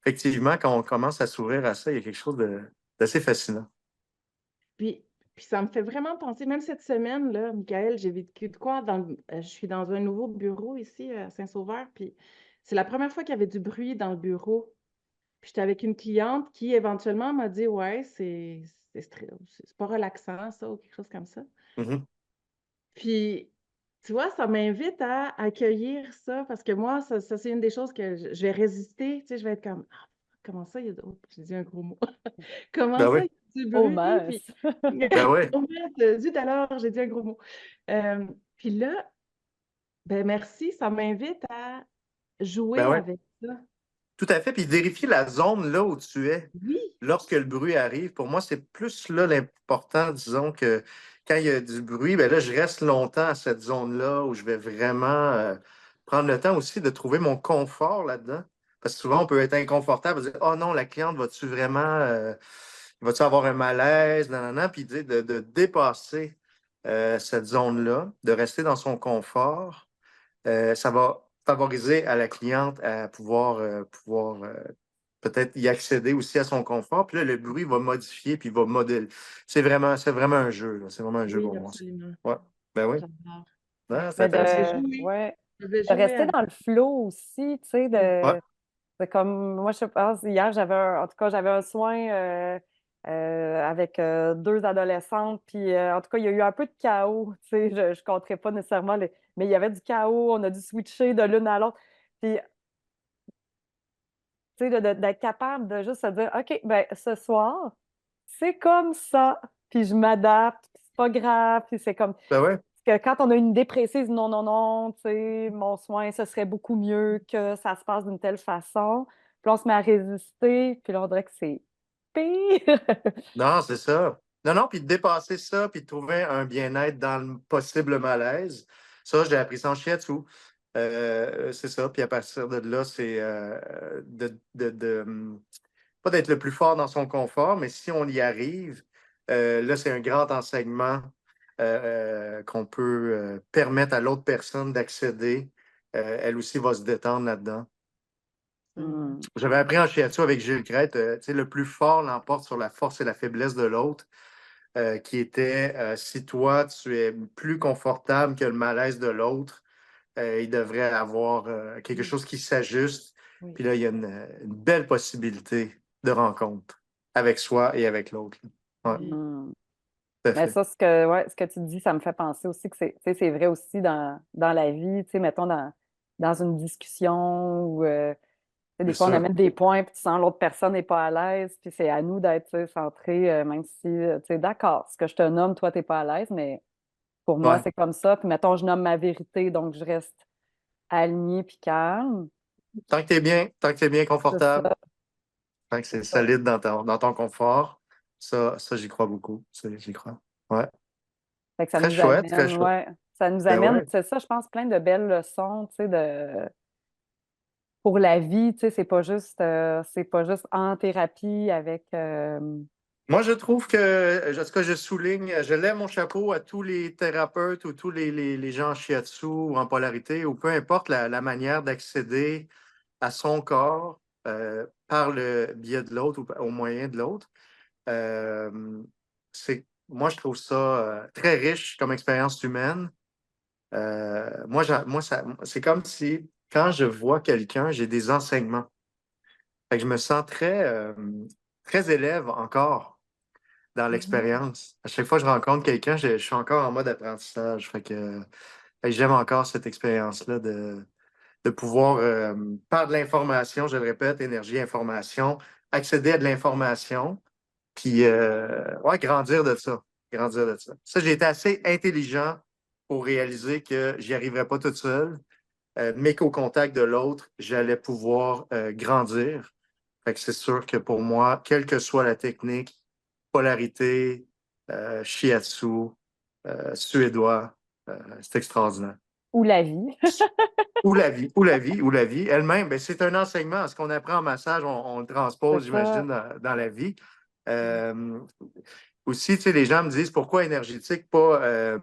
C: effectivement, quand on commence à s'ouvrir à ça, il y a quelque chose d'assez fascinant.
B: Puis, puis ça me fait vraiment penser, même cette semaine, là, Michael, j'ai vécu de quoi je suis dans un nouveau bureau ici à Saint-Sauveur, puis c'est la première fois qu'il y avait du bruit dans le bureau. Puis j'étais avec une cliente qui éventuellement m'a dit, ouais, c'est pas relaxant, ça, ou quelque chose comme ça.
C: Mhm.
B: Puis, tu vois, ça m'invite à accueillir ça, parce que moi, ça, c'est une des choses que je vais résister, tu sais, je vais être comme, ah, comment ça, il y a oh, j'ai dit un gros mot. Comment
C: Ben
B: ça,
C: oui,
B: il y a du
A: Oh
B: bruit?
A: mince!
B: Puis,
C: ben oui,
B: oh merde, zut alors, j'ai dit un gros mot. Puis là, ben merci, ça m'invite à
C: ben
B: jouer
C: oui.
B: avec ça.
C: Tout à fait. Puis vérifier la zone là où tu es.
B: Oui,
C: Lorsque le bruit arrive, pour moi, c'est plus là l'important, disons, que quand il y a du bruit, ben là, je reste longtemps à cette zone-là où je vais vraiment prendre le temps aussi de trouver mon confort là-dedans. Parce que souvent, on peut être inconfortable, dire, oh non, la cliente, vas-tu vraiment, vas-tu avoir un malaise, non, non, non, puis tu sais, de dépasser cette zone-là, de rester dans son confort, ça va favoriser à la cliente à pouvoir peut-être y accéder aussi à son confort. Puis là, le bruit va modifier, puis va modéliser. C'est vraiment un jeu, là. C'est vraiment un jeu
B: oui,
C: pour moi. Ça.
B: absolument.
C: Ouais. Ben oui.
B: J'adore. Fait
C: Ah,
B: que
C: c'est
A: Mais
B: je vais
C: intéressant.
B: jouer.
A: ouais,
B: Je vais
A: de
B: jouer
A: rester
B: avec.
A: dans le flow aussi, tu sais,
C: Ouais.
A: c'est comme, moi, je pense, hier, en tout cas, j'avais un soin avec deux adolescentes, puis en tout cas, il y a eu un peu de chaos, tu sais, je ne compterai pas nécessairement, mais il y avait du chaos, on a dû switcher de l'une à l'autre, puis, tu sais, d'être capable de juste se dire, OK, ben ce soir, c'est comme ça, puis je m'adapte, puis c'est pas grave, puis c'est comme,
C: Ben ouais.
A: que quand on a une idée précise, non, non, non, tu sais, mon soin, ce serait beaucoup mieux que ça se passe d'une telle façon. Puis on se met à résister, puis là, on dirait que c'est pire.
C: Non, c'est ça. Non, non, puis de dépasser ça, puis de trouver un bien-être dans le possible malaise. Ça, j'ai appris ça en shiatsu. C'est ça. Puis à partir de là, c'est pas d'être le plus fort dans son confort, mais si on y arrive, là, c'est un grand enseignement qu'on peut permettre à l'autre personne d'accéder. Elle aussi va se détendre là-dedans. J'avais appris en shiatsu avec Gilles Crête, tu sais, le plus fort l'emporte sur la force et la faiblesse de l'autre, qui était si toi, tu es plus confortable que le malaise de l'autre, il devrait avoir quelque chose qui s'ajuste.
A: Oui.
C: Puis là, il y a une belle possibilité de rencontre avec soi et avec l'autre. Ouais, tout à
D: Mais
C: fait.
D: ça, ce que tu dis, ça me fait penser aussi que c'est vrai aussi dans la vie, mettons dans une discussion où des
C: C'est
D: fois on
C: ça.
D: amène des points, puis tu sens l'autre personne n'est pas à l'aise, puis c'est à nous d'être centré, même si, d'accord, ce que je te nomme, toi, tu n'es pas à l'aise, mais pour moi,
C: Ouais.
D: c'est comme ça. Puis mettons, je nomme ma vérité, donc je reste alignée puis calme.
C: Tant que tu es bien,
D: C'est
C: confortable,
D: ça.
C: tant que c'est solide dans ton confort, ça j'y crois beaucoup. J'y crois. Ouais.
D: Fait que ça
C: Très
D: nous
C: chouette, très
D: amène,
C: chouette.
D: ouais, ça nous
C: Ben
D: amène,
C: ouais.
D: c'est ça, je pense, plein de belles leçons, pour la vie, c'est pas juste en thérapie avec,
C: Moi, je trouve que, ce que je souligne, je lève mon chapeau à tous les thérapeutes ou tous les gens en shiatsu ou en polarité, ou peu importe la manière d'accéder à son corps par le biais de l'autre ou au moyen de l'autre. Moi, je trouve ça très riche comme expérience humaine. C'est comme si, quand je vois quelqu'un, j'ai des enseignements. Fait que je me sens très élève encore dans l'expérience. À chaque fois que je rencontre quelqu'un, je suis encore en mode apprentissage. Fait que j'aime encore cette expérience-là de pouvoir, par de l'information, je le répète, énergie, information, accéder à de l'information, puis ouais, grandir de ça. Grandir de ça. Ça, j'ai été assez intelligent pour réaliser que j'y arriverais pas toute seule, mais qu'au contact de l'autre, j'allais pouvoir grandir. Fait que c'est sûr que pour moi, quelle que soit la technique, polarité, shiatsu, suédois, c'est extraordinaire.
D: ou la vie.
C: Ou la vie elle-même, ben, c'est un enseignement. Ce qu'on apprend en massage, on le transpose,
D: C'est
C: j'imagine,
D: ça.
C: dans la vie. Euh, Aussi, tu sais, les gens me disent pourquoi énergétique, pourquoi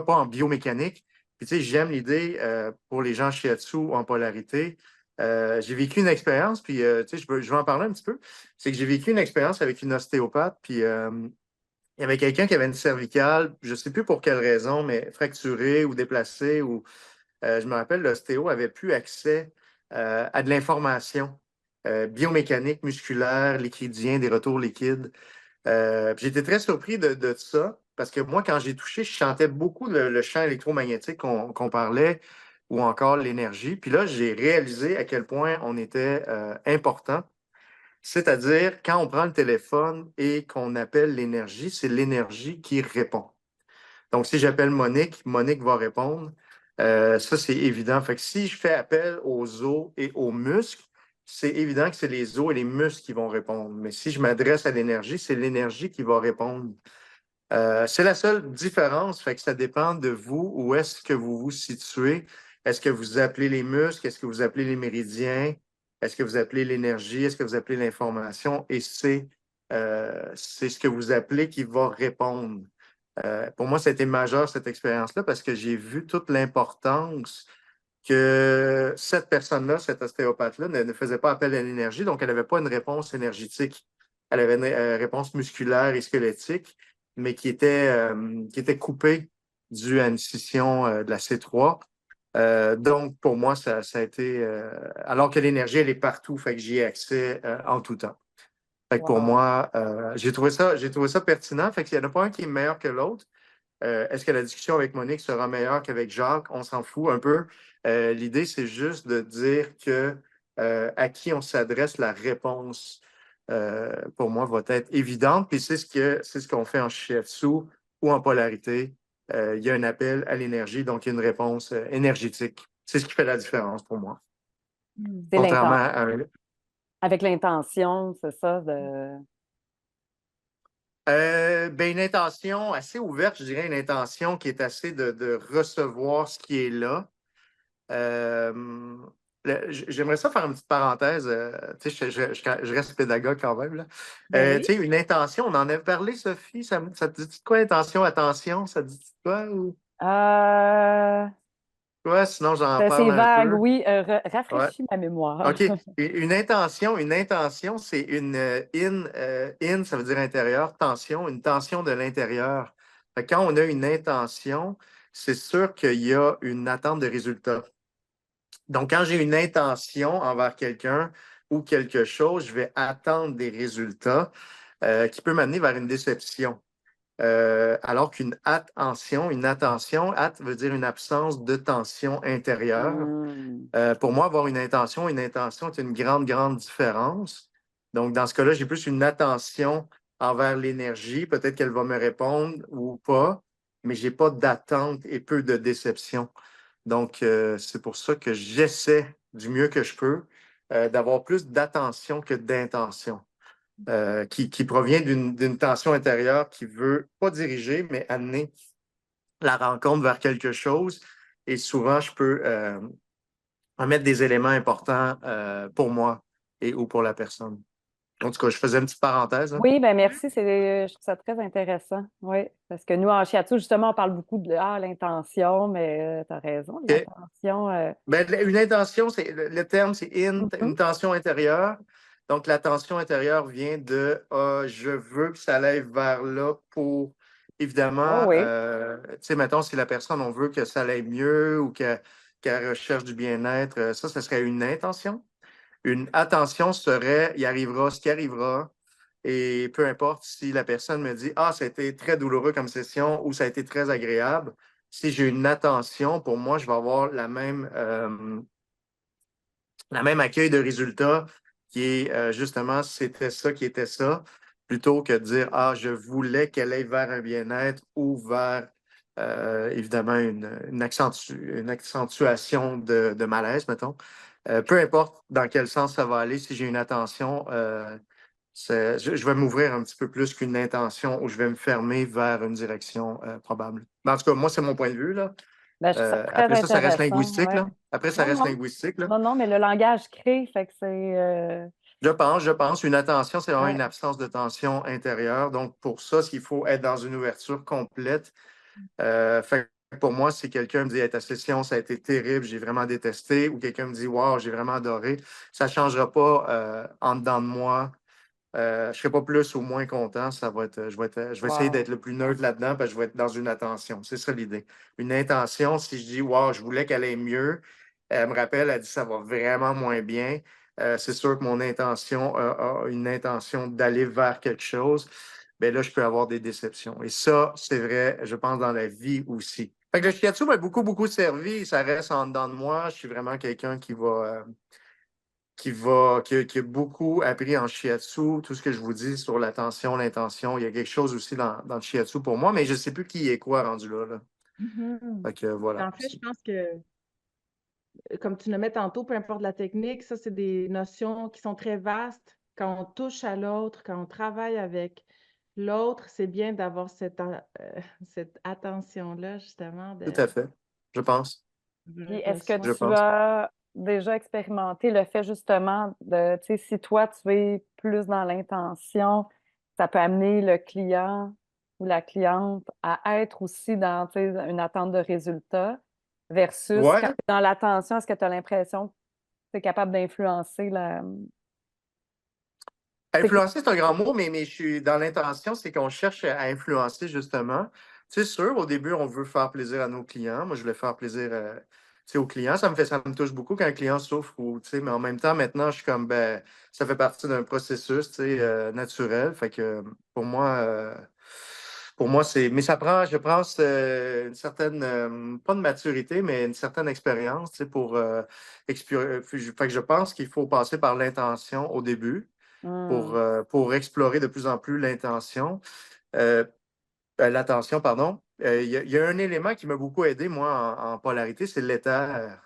C: pas en biomécanique. Puis, tu sais, j'aime l'idée pour les gens shiatsu ou en polarité. J'ai vécu une expérience, puis, tu sais, je veux en parler un petit peu. C'est que j'ai vécu une expérience avec une ostéopathe, puis il y avait quelqu'un qui avait une cervicale, je ne sais plus pour quelle raison, mais fracturée ou déplacée, ou je me rappelle, l'ostéo avait plus accès à de l'information biomécanique, musculaire, liquidien, des retours liquides. Puis j'étais très surpris de ça, parce que moi, quand j'ai touché, je sentais beaucoup le champ électromagnétique qu'on parlait, ou encore l'énergie. Puis là, j'ai réalisé à quel point on était important. C'est-à-dire, quand on prend le téléphone et qu'on appelle l'énergie, c'est l'énergie qui répond. Donc, si j'appelle Monique, Monique va répondre. Ça, c'est évident. Fait que si je fais appel aux os et aux muscles, c'est évident que c'est les os et les muscles qui vont répondre. Mais si je m'adresse à l'énergie, c'est l'énergie qui va répondre. C'est la seule différence. Fait que ça dépend de vous, où est-ce que vous vous situez. Est-ce que vous appelez les muscles? Est-ce que vous appelez les méridiens? Est-ce que vous appelez l'énergie? Est-ce que vous appelez l'information? Et c'est ce que vous appelez qui va répondre. Pour moi, c'était majeur cette expérience-là parce que j'ai vu toute l'importance que cette personne-là, cette ostéopathe-là, ne faisait pas appel à l'énergie, donc elle n'avait pas une réponse énergétique. Elle avait une réponse musculaire et squelettique, mais qui était coupée due à une scission de la C3. Donc, pour moi, ça a été. Alors que l'énergie, elle est partout, fait que j'y ai accès en tout temps. Fait que pour
D: Wow.
C: moi, j'ai trouvé ça pertinent. Fait qu'il n'y en a pas un qui est meilleur que l'autre. Est-ce que la discussion avec Monique sera meilleure qu'avec Jacques? On s'en fout un peu. L'idée, c'est juste de dire que à qui on s'adresse, la réponse, pour moi, va être évidente. Puis c'est ce qu'on fait en shiatsu ou en polarité. Il y a un appel à l'énergie, donc il y a une réponse énergétique. C'est ce qui fait la différence pour moi.
D: C'est
C: Contrairement à
D: avec l'intention, c'est ça,
C: ben, une intention assez ouverte, je dirais, une intention qui est assez de recevoir ce qui est là. J'aimerais ça faire une petite parenthèse. Tu sais, je reste pédagogue quand même, là.
D: Ben oui.
C: Tu sais, une intention, on en avait parlé, Sophie. Ça te dit quoi, intention, attention? Ça te dit quoi? Ou...
D: Euh,
C: quoi? Sinon, j'en
D: C'est
C: parle un
D: vague,
C: peu.
D: oui.
C: Ouais.
D: Rafraîchis ma mémoire.
C: OK. Une intention, c'est une in, ça veut dire intérieur, tension, une tension de l'intérieur. Fait que quand on a une intention, c'est sûr qu'il y a une attente de résultat. Donc, quand j'ai une intention envers quelqu'un ou quelque chose, je vais attendre des résultats qui peut m'amener vers une déception. Alors qu'une attention, veut dire une absence de tension intérieure.
D: Hmm.
C: Pour moi, avoir une intention est une grande, grande différence. Donc, dans ce cas-là, j'ai plus une attention envers l'énergie. Peut-être qu'elle va me répondre ou pas, mais j'ai pas d'attente et peu de déception. Donc, c'est pour ça que j'essaie du mieux que je peux d'avoir plus d'attention que d'intention, qui provient d'une tension intérieure qui veut pas diriger, mais amener la rencontre vers quelque chose. Et souvent, je peux mettre des éléments importants pour moi et ou pour la personne. En tout cas, je faisais une petite parenthèse, hein.
D: Oui, ben merci, je trouve ça très intéressant. Oui, parce que nous, en shiatsu, justement, on parle beaucoup de l'intention, mais tu as raison,
C: OK.
D: l'intention.
C: Ben, une intention, le terme, c'est
D: Mhm.
C: une tension intérieure. Donc, la tension intérieure vient de je veux que ça aille vers là pour,
D: Oh
C: évidemment,
D: oui.
C: tu sais, mettons, si la personne, on veut que ça aille mieux ou qu'elle recherche du bien-être, ça, ce serait une intention. Une attention serait, il arrivera ce qui arrivera. Et peu importe si la personne me dit, ah, ça a été très douloureux comme session ou ça a été très agréable, si j'ai une attention, pour moi, je vais avoir la même accueil de résultat qui est justement, c'était ça qui était ça, plutôt que de dire, ah, je voulais qu'elle aille vers un bien-être ou vers, évidemment, une accentuation de malaise, mettons. Peu importe dans quel sens ça va aller, si j'ai une attention, je vais m'ouvrir un petit peu plus qu'une intention où je vais me fermer vers une direction probable. Mais en tout cas, moi, c'est mon point de vue, là.
D: Ben, je trouve ça très
C: Après ça, ça reste
D: intéressant.
C: linguistique,
D: Ouais.
C: là. Après, ça
D: Non,
C: reste
D: non.
C: linguistique, là.
D: Non, non, mais le langage crée, fait que c'est.
C: Je pense. Une attention, c'est vraiment
D: Ouais.
C: une absence de tension intérieure. Donc, pour ça, il faut être dans une ouverture complète. Fait que pour moi, si quelqu'un me dit hey, ta session, ça a été terrible, j'ai vraiment détesté, ou quelqu'un me dit wow, j'ai vraiment adoré, ça ne changera pas en dedans de moi. Je ne serai pas plus ou moins content. Ça va être, je vais essayer
D: Wow.
C: d'être le plus neutre là-dedans, parce que je vais être dans une attention. C'est ça l'idée. Une intention, si je dis wow, je voulais qu'elle aille mieux, elle me rappelle, elle dit ça va vraiment moins bien. C'est sûr que mon intention a une intention d'aller vers quelque chose. Bien là, je peux avoir des déceptions. Et ça, c'est vrai, je pense, dans la vie aussi. Fait que le shiatsu m'a beaucoup, beaucoup servi. Ça reste en dedans de moi. Je suis vraiment quelqu'un qui a beaucoup appris en shiatsu. Tout ce que je vous dis sur l'attention, l'intention, il y a quelque chose aussi dans le shiatsu pour moi, mais je ne sais plus qui est quoi rendu là.
B: Mhm.
C: Fait que voilà.
B: En fait, je pense que, comme tu nommais tantôt, peu importe la technique, ça, c'est des notions qui sont très vastes. Quand on touche à l'autre, quand on travaille avec l'autre, c'est bien d'avoir cette attention-là, justement,
C: Tout à fait. Je pense.
D: Puis
B: le
D: est-ce que
C: Je
B: soin.
D: tu
C: pense.
D: as déjà expérimenté le fait justement de, tu sais, si toi tu es plus dans l'intention, ça peut amener le client ou la cliente à être aussi dans, tu sais, une attente de résultat versus quand
C: Ouais.
D: tu es dans l'attention, est-ce que tu as l'impression que tu es capable d'influencer la. C'est que-
C: Influencer, c'est un grand mot, mais je suis dans l'intention, c'est qu'on cherche à influencer justement. C'est sûr, au début, on veut faire plaisir à nos clients. Moi, je voulais faire plaisir tu sais, aux clients. Ça me touche beaucoup quand un client souffre, tu sais, mais en même temps, maintenant, je suis comme, ben, ça fait partie d'un processus, tu sais, naturel. Fait que pour moi, mais ça prend, je pense, une certaine, pas de maturité, mais une certaine expérience, tu sais, pour fait que je pense qu'il faut passer par l'intention au début
D: Hmm.
C: pour explorer de plus en plus l'attention, pardon. Il y a un élément qui m'a beaucoup aidé, moi, en polarité, c'est l'éther,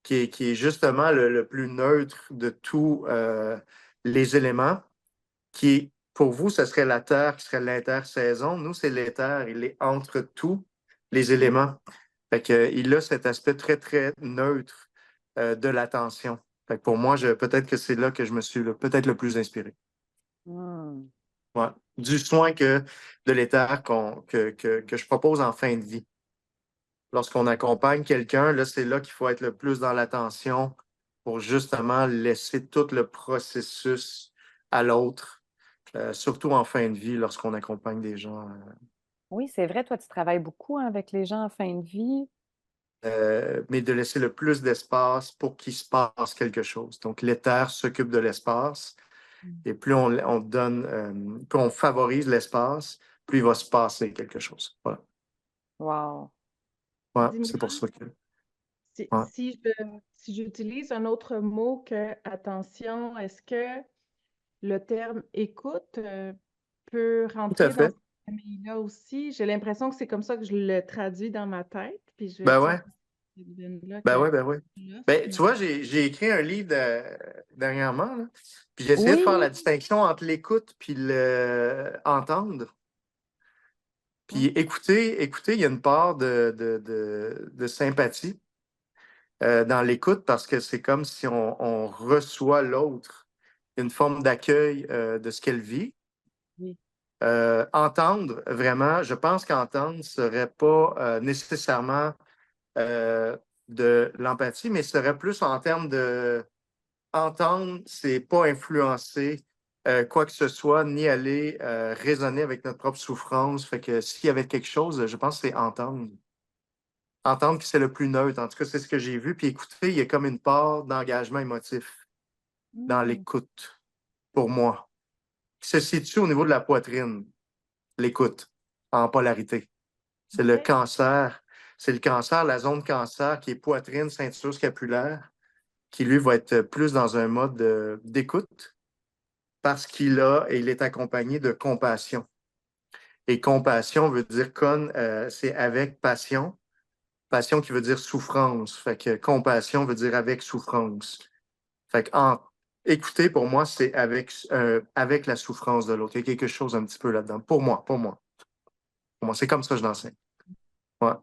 C: qui est justement le plus neutre de tous les éléments, pour vous, ce serait la Terre qui serait l'intersaison. Nous, c'est l'éther. Il est entre tous les éléments. Fait que, il a cet aspect très, très neutre de l'attention. Fait que pour moi, peut-être que c'est là que je me suis peut-être le plus inspiré.
D: Hmm.
C: Ouais. Du soin que de l'éther que je propose en fin de vie. lorsqu'on accompagne quelqu'un, là, c'est là qu'il faut être le plus dans l'attention pour justement laisser tout le processus à l'autre, surtout en fin de vie, lorsqu'on accompagne des gens.
D: Oui, c'est vrai, toi, tu travailles beaucoup hein, avec les gens en fin de vie.
C: Mais de laisser le plus d'espace pour qu'il se passe quelque chose. Donc, l'éther s'occupe de l'espace et plus on donne, plus on favorise l'espace, plus il va se passer quelque chose. Voilà.
D: Wow.
C: Ouais, c'est pour
B: Dis-moi,
C: ça que.
B: si,
C: Ouais.
B: si je, si j'utilise un autre mot que attention, est-ce que le terme écoute peut
C: Tout à
B: rentrer dans
C: fait.
B: cette famille-là aussi? J'ai l'impression que c'est comme ça que je le traduis dans ma tête, puis je vais
C: Ben
B: dire
C: ouais,
B: que c'est cette veine-là
C: ben
B: que
C: ouais, ben ouais.
B: l'offre,
C: Ben, tu
B: mais
C: vois, j'ai écrit un livre dernièrement, là, puis j'ai essayé de
D: Oui,
C: faire
D: oui.
C: la distinction entre l'écoute puis l'entendre. Puis écouter, il y a une part de sympathie dans l'écoute parce que c'est comme si on reçoit l'autre, une forme d'accueil de ce qu'elle vit.
B: oui.
C: Entendre, vraiment, je pense qu'entendre ne serait pas nécessairement euh, de l'empathie, mais serait plus en termes de entendre, c'est pas influencer quoi que ce soit, ni aller raisonner avec notre propre souffrance. Fait que s'il y avait quelque chose, je pense que c'est entendre. Entendre que c'est le plus neutre. En tout cas, c'est ce que j'ai vu. Puis écouter, il y a comme une part d'engagement émotif dans
B: Hmm.
C: l'écoute, pour moi, qui se situe au niveau de la poitrine, l'écoute, en polarité. C'est le
B: OK.
C: cancer. C'est le cancer, la zone cancer qui est poitrine, ceinture scapulaire, qui lui va être plus dans un mode d'écoute parce il est accompagné de compassion. Et compassion veut dire c'est avec passion. Passion qui veut dire souffrance. Fait que compassion veut dire avec souffrance. Fait que écouter, pour moi, c'est avec la souffrance de l'autre. Il y a quelque chose un petit peu là-dedans. Pour moi, c'est comme ça que je l'enseigne. Ouais.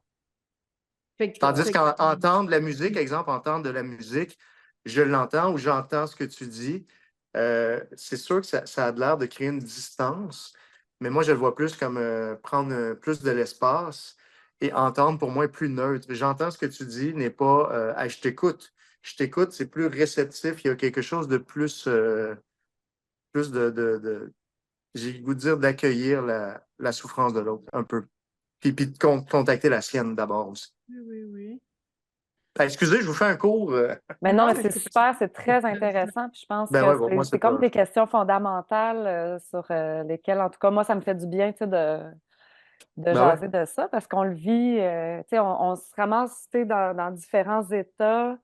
C: Tandis
B: Fait que,
C: qu'entendre la musique, exemple, entendre de la musique, je l'entends ou j'entends ce que tu dis. C'est sûr que ça a l'air de créer une distance, mais moi, je le vois plus comme prendre plus de l'espace et entendre pour moi est plus neutre. J'entends ce que tu dis, n'est pas Hey, je t'écoute. Je t'écoute, c'est plus réceptif. Il y a quelque chose de plus j'ai le goût de dire d'accueillir la souffrance de l'autre un peu. Puis de contacter la sienne d'abord aussi.
B: oui, oui, oui.
C: Excusez, je vous fais un cours.
D: Mais non,
B: Non,
D: mais
B: mais
D: c'est
B: c'est
D: super, c'est
B: c'est
D: très
B: intéressant.
D: intéressant. Puis je pense
C: Ben
D: que
C: ouais, bon, moi,
D: c'est
C: c'est
D: comme
C: pas.
D: des questions fondamentales sur lesquelles, en tout cas, moi, ça me fait du bien, tu sais, de
C: Ben ouais,
D: jaser de ça parce qu'on le vit, tu sais, on se ramasse, tu sais, dans différents états,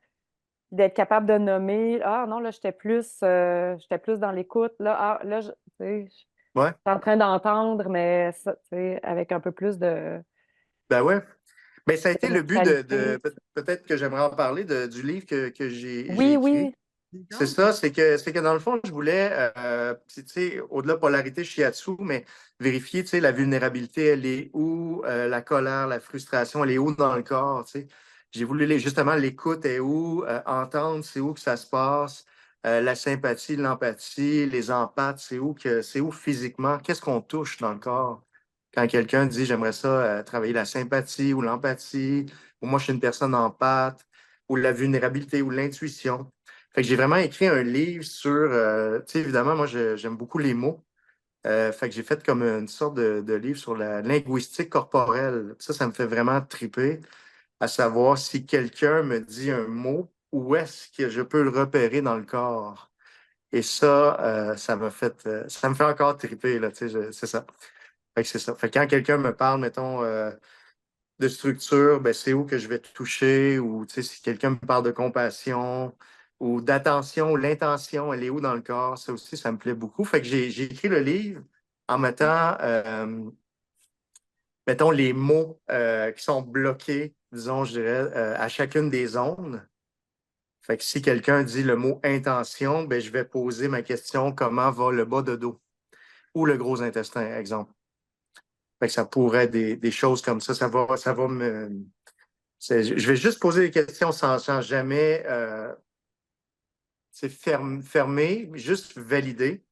D: d'être capable de nommer, ah non, là, j'étais plus dans l'écoute, là, ah, là, tu sais, je suis
C: ouais,
D: en train d'entendre, mais ça, tu sais, avec un peu plus
C: ben ouais. Ben, ça a été
D: de
C: le but
D: neutralité.
C: peut-être que j'aimerais en parler du livre que j'ai
D: Oui,
C: écrit.
D: oui.
B: Dis
C: C'est
B: donc.
C: ça, c'est que dans le fond, je voulais, tu sais, au-delà de polarité shiatsu, mais vérifier, tu sais, la vulnérabilité, elle est où, la colère, la frustration, elle est où dans le corps, tu sais. J'ai voulu, justement, l'écoute est où, entendre, c'est où que ça se passe, la sympathie, l'empathie, les empathes, c'est où physiquement, qu'est-ce qu'on touche dans le corps. Quand quelqu'un dit, j'aimerais ça, travailler la sympathie ou l'empathie, ou moi, je suis une personne empathe, ou la vulnérabilité ou l'intuition. Fait que j'ai vraiment écrit un livre sur, tu sais, évidemment, moi, j'aime beaucoup les mots. Fait que j'ai fait comme une sorte de livre sur la linguistique corporelle. Ça me fait vraiment triper, à savoir si quelqu'un me dit un mot, où est-ce que je peux le repérer dans le corps. Et ça, ça me fait encore triper, là, tu sais, c'est ça. Fait que c'est ça. Fait que quand quelqu'un me parle, mettons, de structure, ben, c'est où que je vais te toucher, ou tu sais, si quelqu'un me parle de compassion ou d'attention, l'intention, elle est où dans le corps, ça aussi, ça me plaît beaucoup. Fait que j'ai écrit le livre en mettant, mettons, les mots qui sont bloqués, disons, je dirais, à chacune des zones. Fait que si quelqu'un dit le mot intention, ben, je vais poser ma question, comment va le bas de dos ou le gros intestin, exemple. Fait que ça pourrait être des choses comme ça. Ça va je vais juste poser des questions sans jamais fermer, juste valider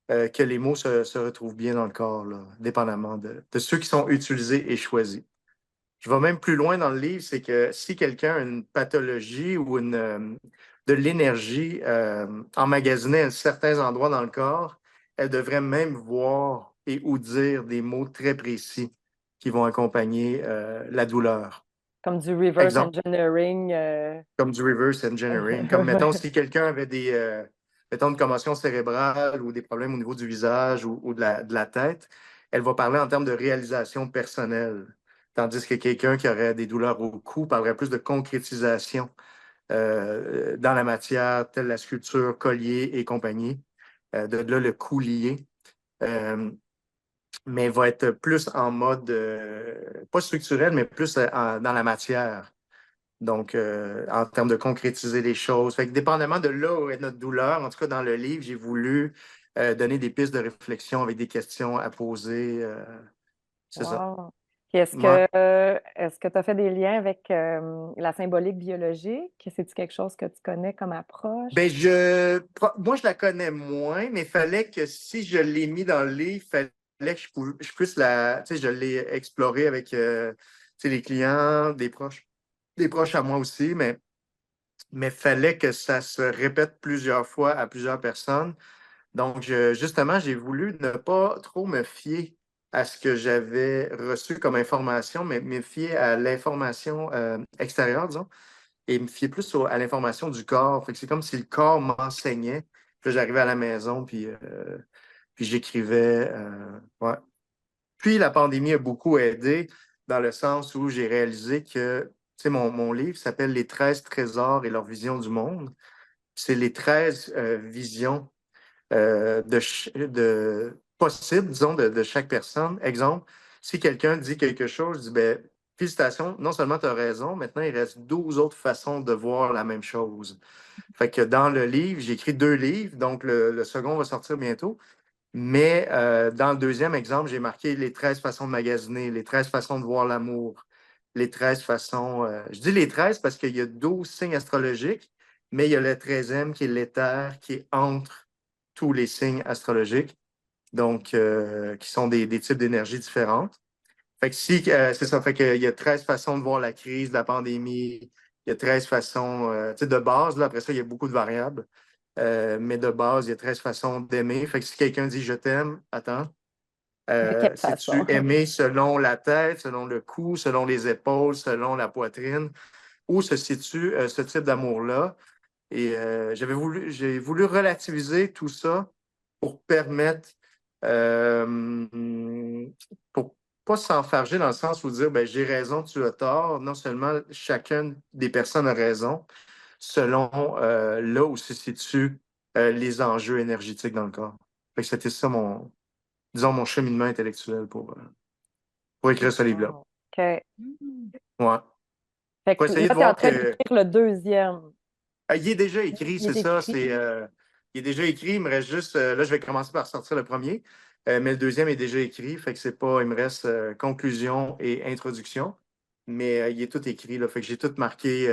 C: que les mots se retrouvent bien dans le corps, là, dépendamment de ceux qui sont utilisés et choisis. Je vais même plus loin dans le livre, c'est que si quelqu'un a une pathologie ou de l'énergie emmagasinée à certains endroits dans le corps, elle devrait même voir et ou dire des mots très précis qui vont accompagner la douleur.
D: Comme du reverse
C: Exemple,
D: engineering.
C: comme du reverse engineering. Comme, mettons, si quelqu'un avait mettons, une commotion cérébrale ou des problèmes au niveau du visage ou de la tête, elle va parler en termes de réalisation personnelle. Tandis que quelqu'un qui aurait des douleurs au cou parlerait plus de concrétisation dans la matière, telle la sculpture, collier et compagnie. De là, le cou lié. Mais va être plus en mode, pas structurel, mais plus dans la matière. Donc, en termes de concrétiser les choses. Fait que dépendamment de là où est notre douleur, en tout cas dans le livre, j'ai voulu donner des pistes de réflexion avec des questions à poser. C'est ça.
D: Wow. Puis
C: Ouais.
D: est-ce que tu as fait des liens avec la symbolique biologique? C'est-tu quelque chose que tu connais comme approche?
C: Ben, moi, je la connais moins, mais il fallait que si je l'ai mis dans le livre, il fallait que je puisse tu sais, je l'ai exploré avec tu sais, les clients, des proches à moi aussi, mais il fallait que ça se répète plusieurs fois à plusieurs personnes. Donc, justement, j'ai voulu ne pas trop me fier à ce que j'avais reçu comme information, mais me fier à l'information extérieure, disons, et me fier plus à l'information du corps. Fait que c'est comme si le corps m'enseignait. Puis là, j'arrivais à la maison, puis j'écrivais. Ouais. Puis la pandémie a beaucoup aidé dans le sens où j'ai réalisé que, tu sais, mon livre s'appelle Les 13 trésors et leur vision du monde. C'est les 13 visions possibles, disons, de chaque personne. Exemple, si quelqu'un dit quelque chose, je dis, ben, félicitations, non seulement tu as raison, maintenant il reste 12 autres façons de voir la même chose. Fait que dans le livre, j'ai écrit 2 livres, donc le second va sortir bientôt. Mais dans le deuxième exemple, j'ai marqué les 13 façons de magasiner, les 13 façons de voir l'amour, les 13 façons. Je dis les 13 parce qu'il y a 12 signes astrologiques, mais il y a le 13e qui est l'éther, qui est entre tous les signes astrologiques, donc qui sont des types d'énergie différentes. Fait que si, c'est ça, fait qu'il y a 13 façons de voir la crise, la pandémie, il y a 13 façons, tu sais, de base, là, après ça, il y a beaucoup de variables. Mais de base, il y a 13 façons d'aimer. Fait que si quelqu'un dit je t'aime, attends.
D: De quelle
C: C'est-tu
D: façon?
C: aimer selon la tête, selon le cou, selon les épaules, selon la poitrine? Où se situe ce type d'amour-là? Et j'ai voulu relativiser tout ça pour permettre, pour pas s'enfarger dans le sens où dire ben, j'ai raison, tu as tort. Non seulement chacune des personnes a raison, selon là où se situent les enjeux énergétiques dans le corps. Fait que c'était ça disons, mon cheminement intellectuel pour écrire ce livre-là.
D: Wow. OK.
C: Ouais.
D: Fait
C: Faut
D: que
C: essayer
D: là,
C: de
D: tu es en
C: voir
D: train
C: que.
D: d'écrire le deuxième.
C: Il est déjà écrit,
D: Il
C: c'est
D: est
C: ça.
D: écrit.
C: Il est déjà écrit. Il me reste juste. Là, je vais commencer par sortir le premier. Mais le deuxième est déjà écrit. Fait que c'est pas. Il me reste conclusion et introduction. Mais il est tout écrit. Là, fait que j'ai tout marqué.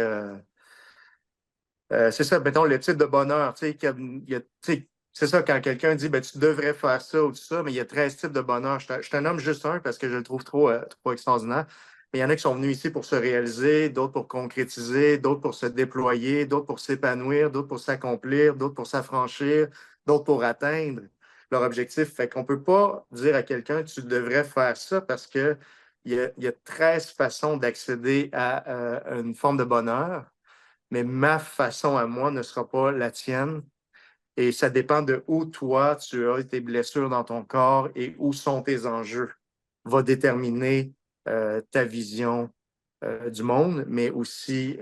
C: C'est ça, mettons, le type de bonheur. Tu sais, tu sais, c'est ça, quand quelqu'un dit ben, tu devrais faire ça ou tout ça, mais il y a 13 types de bonheur. Je te nomme juste un parce que je le trouve trop extraordinaire. Mais il y en a qui sont venus ici pour se réaliser, d'autres pour concrétiser, d'autres pour se déployer, d'autres pour s'épanouir, d'autres pour s'accomplir, d'autres pour s'affranchir, d'autres pour atteindre leur objectif. Fait qu'on ne peut pas dire à quelqu'un tu devrais faire ça parce que il y a 13 façons d'accéder à une forme de bonheur, mais ma façon à moi ne sera pas la tienne. Et ça dépend de où toi, tu as tes blessures dans ton corps et où sont tes enjeux. Va déterminer ta vision du monde, mais aussi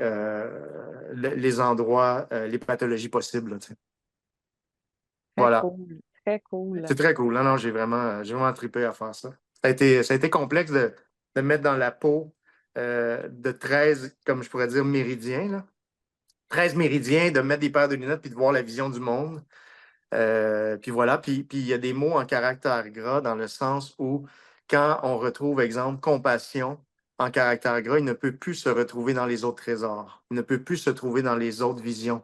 C: les endroits, les pathologies possibles. Là, tu sais.
D: Très
C: Voilà.
D: cool. Très cool.
C: C'est très cool. Non, non, j'ai vraiment trippé à faire ça. Ça a été complexe de me mettre dans la peau de 13, comme je pourrais dire, méridiens. Là. 13 méridiens, de mettre des paires de lunettes puis de voir la vision du monde. Puis voilà, puis il y a des mots en caractère gras dans le sens où quand on retrouve, exemple, compassion en caractère gras, il ne peut plus se retrouver dans les autres trésors. Il ne peut plus se trouver dans les autres visions,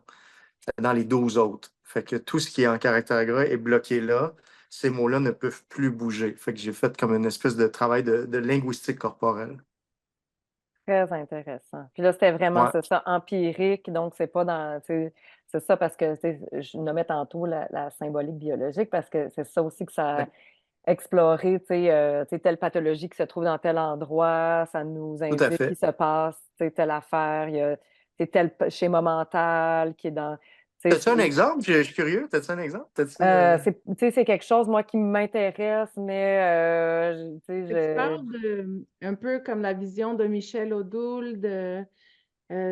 C: dans les 12 autres. Fait que tout ce qui est en caractère gras est bloqué là. Ces mots-là ne peuvent plus bouger. Fait que j'ai fait comme une espèce de travail de linguistique corporelle.
D: très intéressant. Puis là, c'était vraiment,
C: Ouais,
D: c'est ça, empirique, donc c'est pas dans, tu sais, c'est ça parce que, tu sais, je nommais tantôt la symbolique biologique parce que c'est ça aussi que ça a
C: ouais,
D: exploré, tu sais, telle pathologie qui se trouve dans tel endroit, ça nous
C: tout à
D: indique qu'il
C: fait.
D: se passe, tu sais, telle affaire, il y a, tu sais, schéma mental qui est dans, tu
C: T'as-tu un
D: sais,
C: exemple? Je suis curieux. T'as-tu un exemple?
D: tu sais, c'est quelque chose, moi, qui m'intéresse, mais, tu
B: Tu
D: sais,
B: parles de, un peu comme la vision de Michel Odoul, de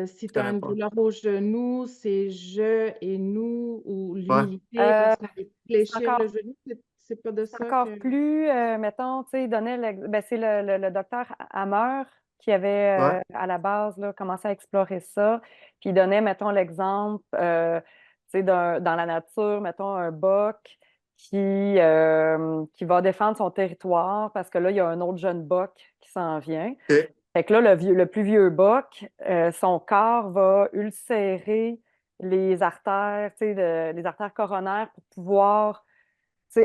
B: si
C: Je
B: tu as
C: connais
B: une
C: pas.
B: douleur au genou, c'est je et nous, ou
C: Ouais.
B: l'humilité,
D: euh,
B: lorsqu'on fait
D: c'est
B: fléchir le
D: encore
B: genou, c'est pas de
D: C'est
B: ça
D: encore
B: que...
D: plus, mettons, tu sais, il donnait ben, c'est le docteur Hammer qui avait
C: Ouais.
D: à la base là, commencé à explorer ça. Puis il donnait, mettons, l'exemple, tu sais, dans la nature, mettons, un boc qui va défendre son territoire parce que là, il y a un autre jeune boc qui s'en vient.
C: OK.
D: Fait que là, le plus vieux boc, son corps va ulcérer les artères, tu sais, les artères coronaires pour pouvoir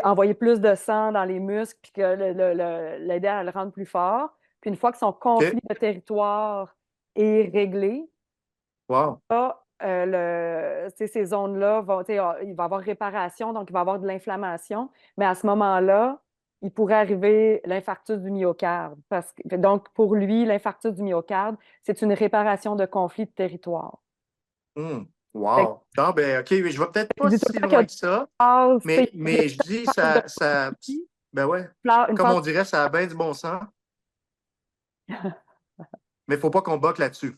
D: envoyer plus de sang dans les muscles puis que l'aider à le rendre plus fort. Puis une fois que son
C: OK.
D: conflit de territoire est réglé,
C: Wow.
D: là, ces zones-là, il va y avoir réparation, donc il va y avoir de l'inflammation. Mais à ce moment-là, il pourrait arriver l'infarctus du myocarde. Donc, pour lui, l'infarctus du myocarde, c'est une réparation de conflit de territoire.
C: Hmm.
D: Fait
C: Wow. Ah, ben, OK, mais je vais peut-être
D: qu'il
C: pas
D: dit tout le
C: si
D: temps qu'il y a
C: loin
D: des
C: que ça,
D: phases, il y a
C: mais je dis,
D: une phase
C: ben ouais,
D: une
C: comme
D: phase
C: on dirait, ça a bien du bon sens, mais il ne faut pas qu'on boque là-dessus.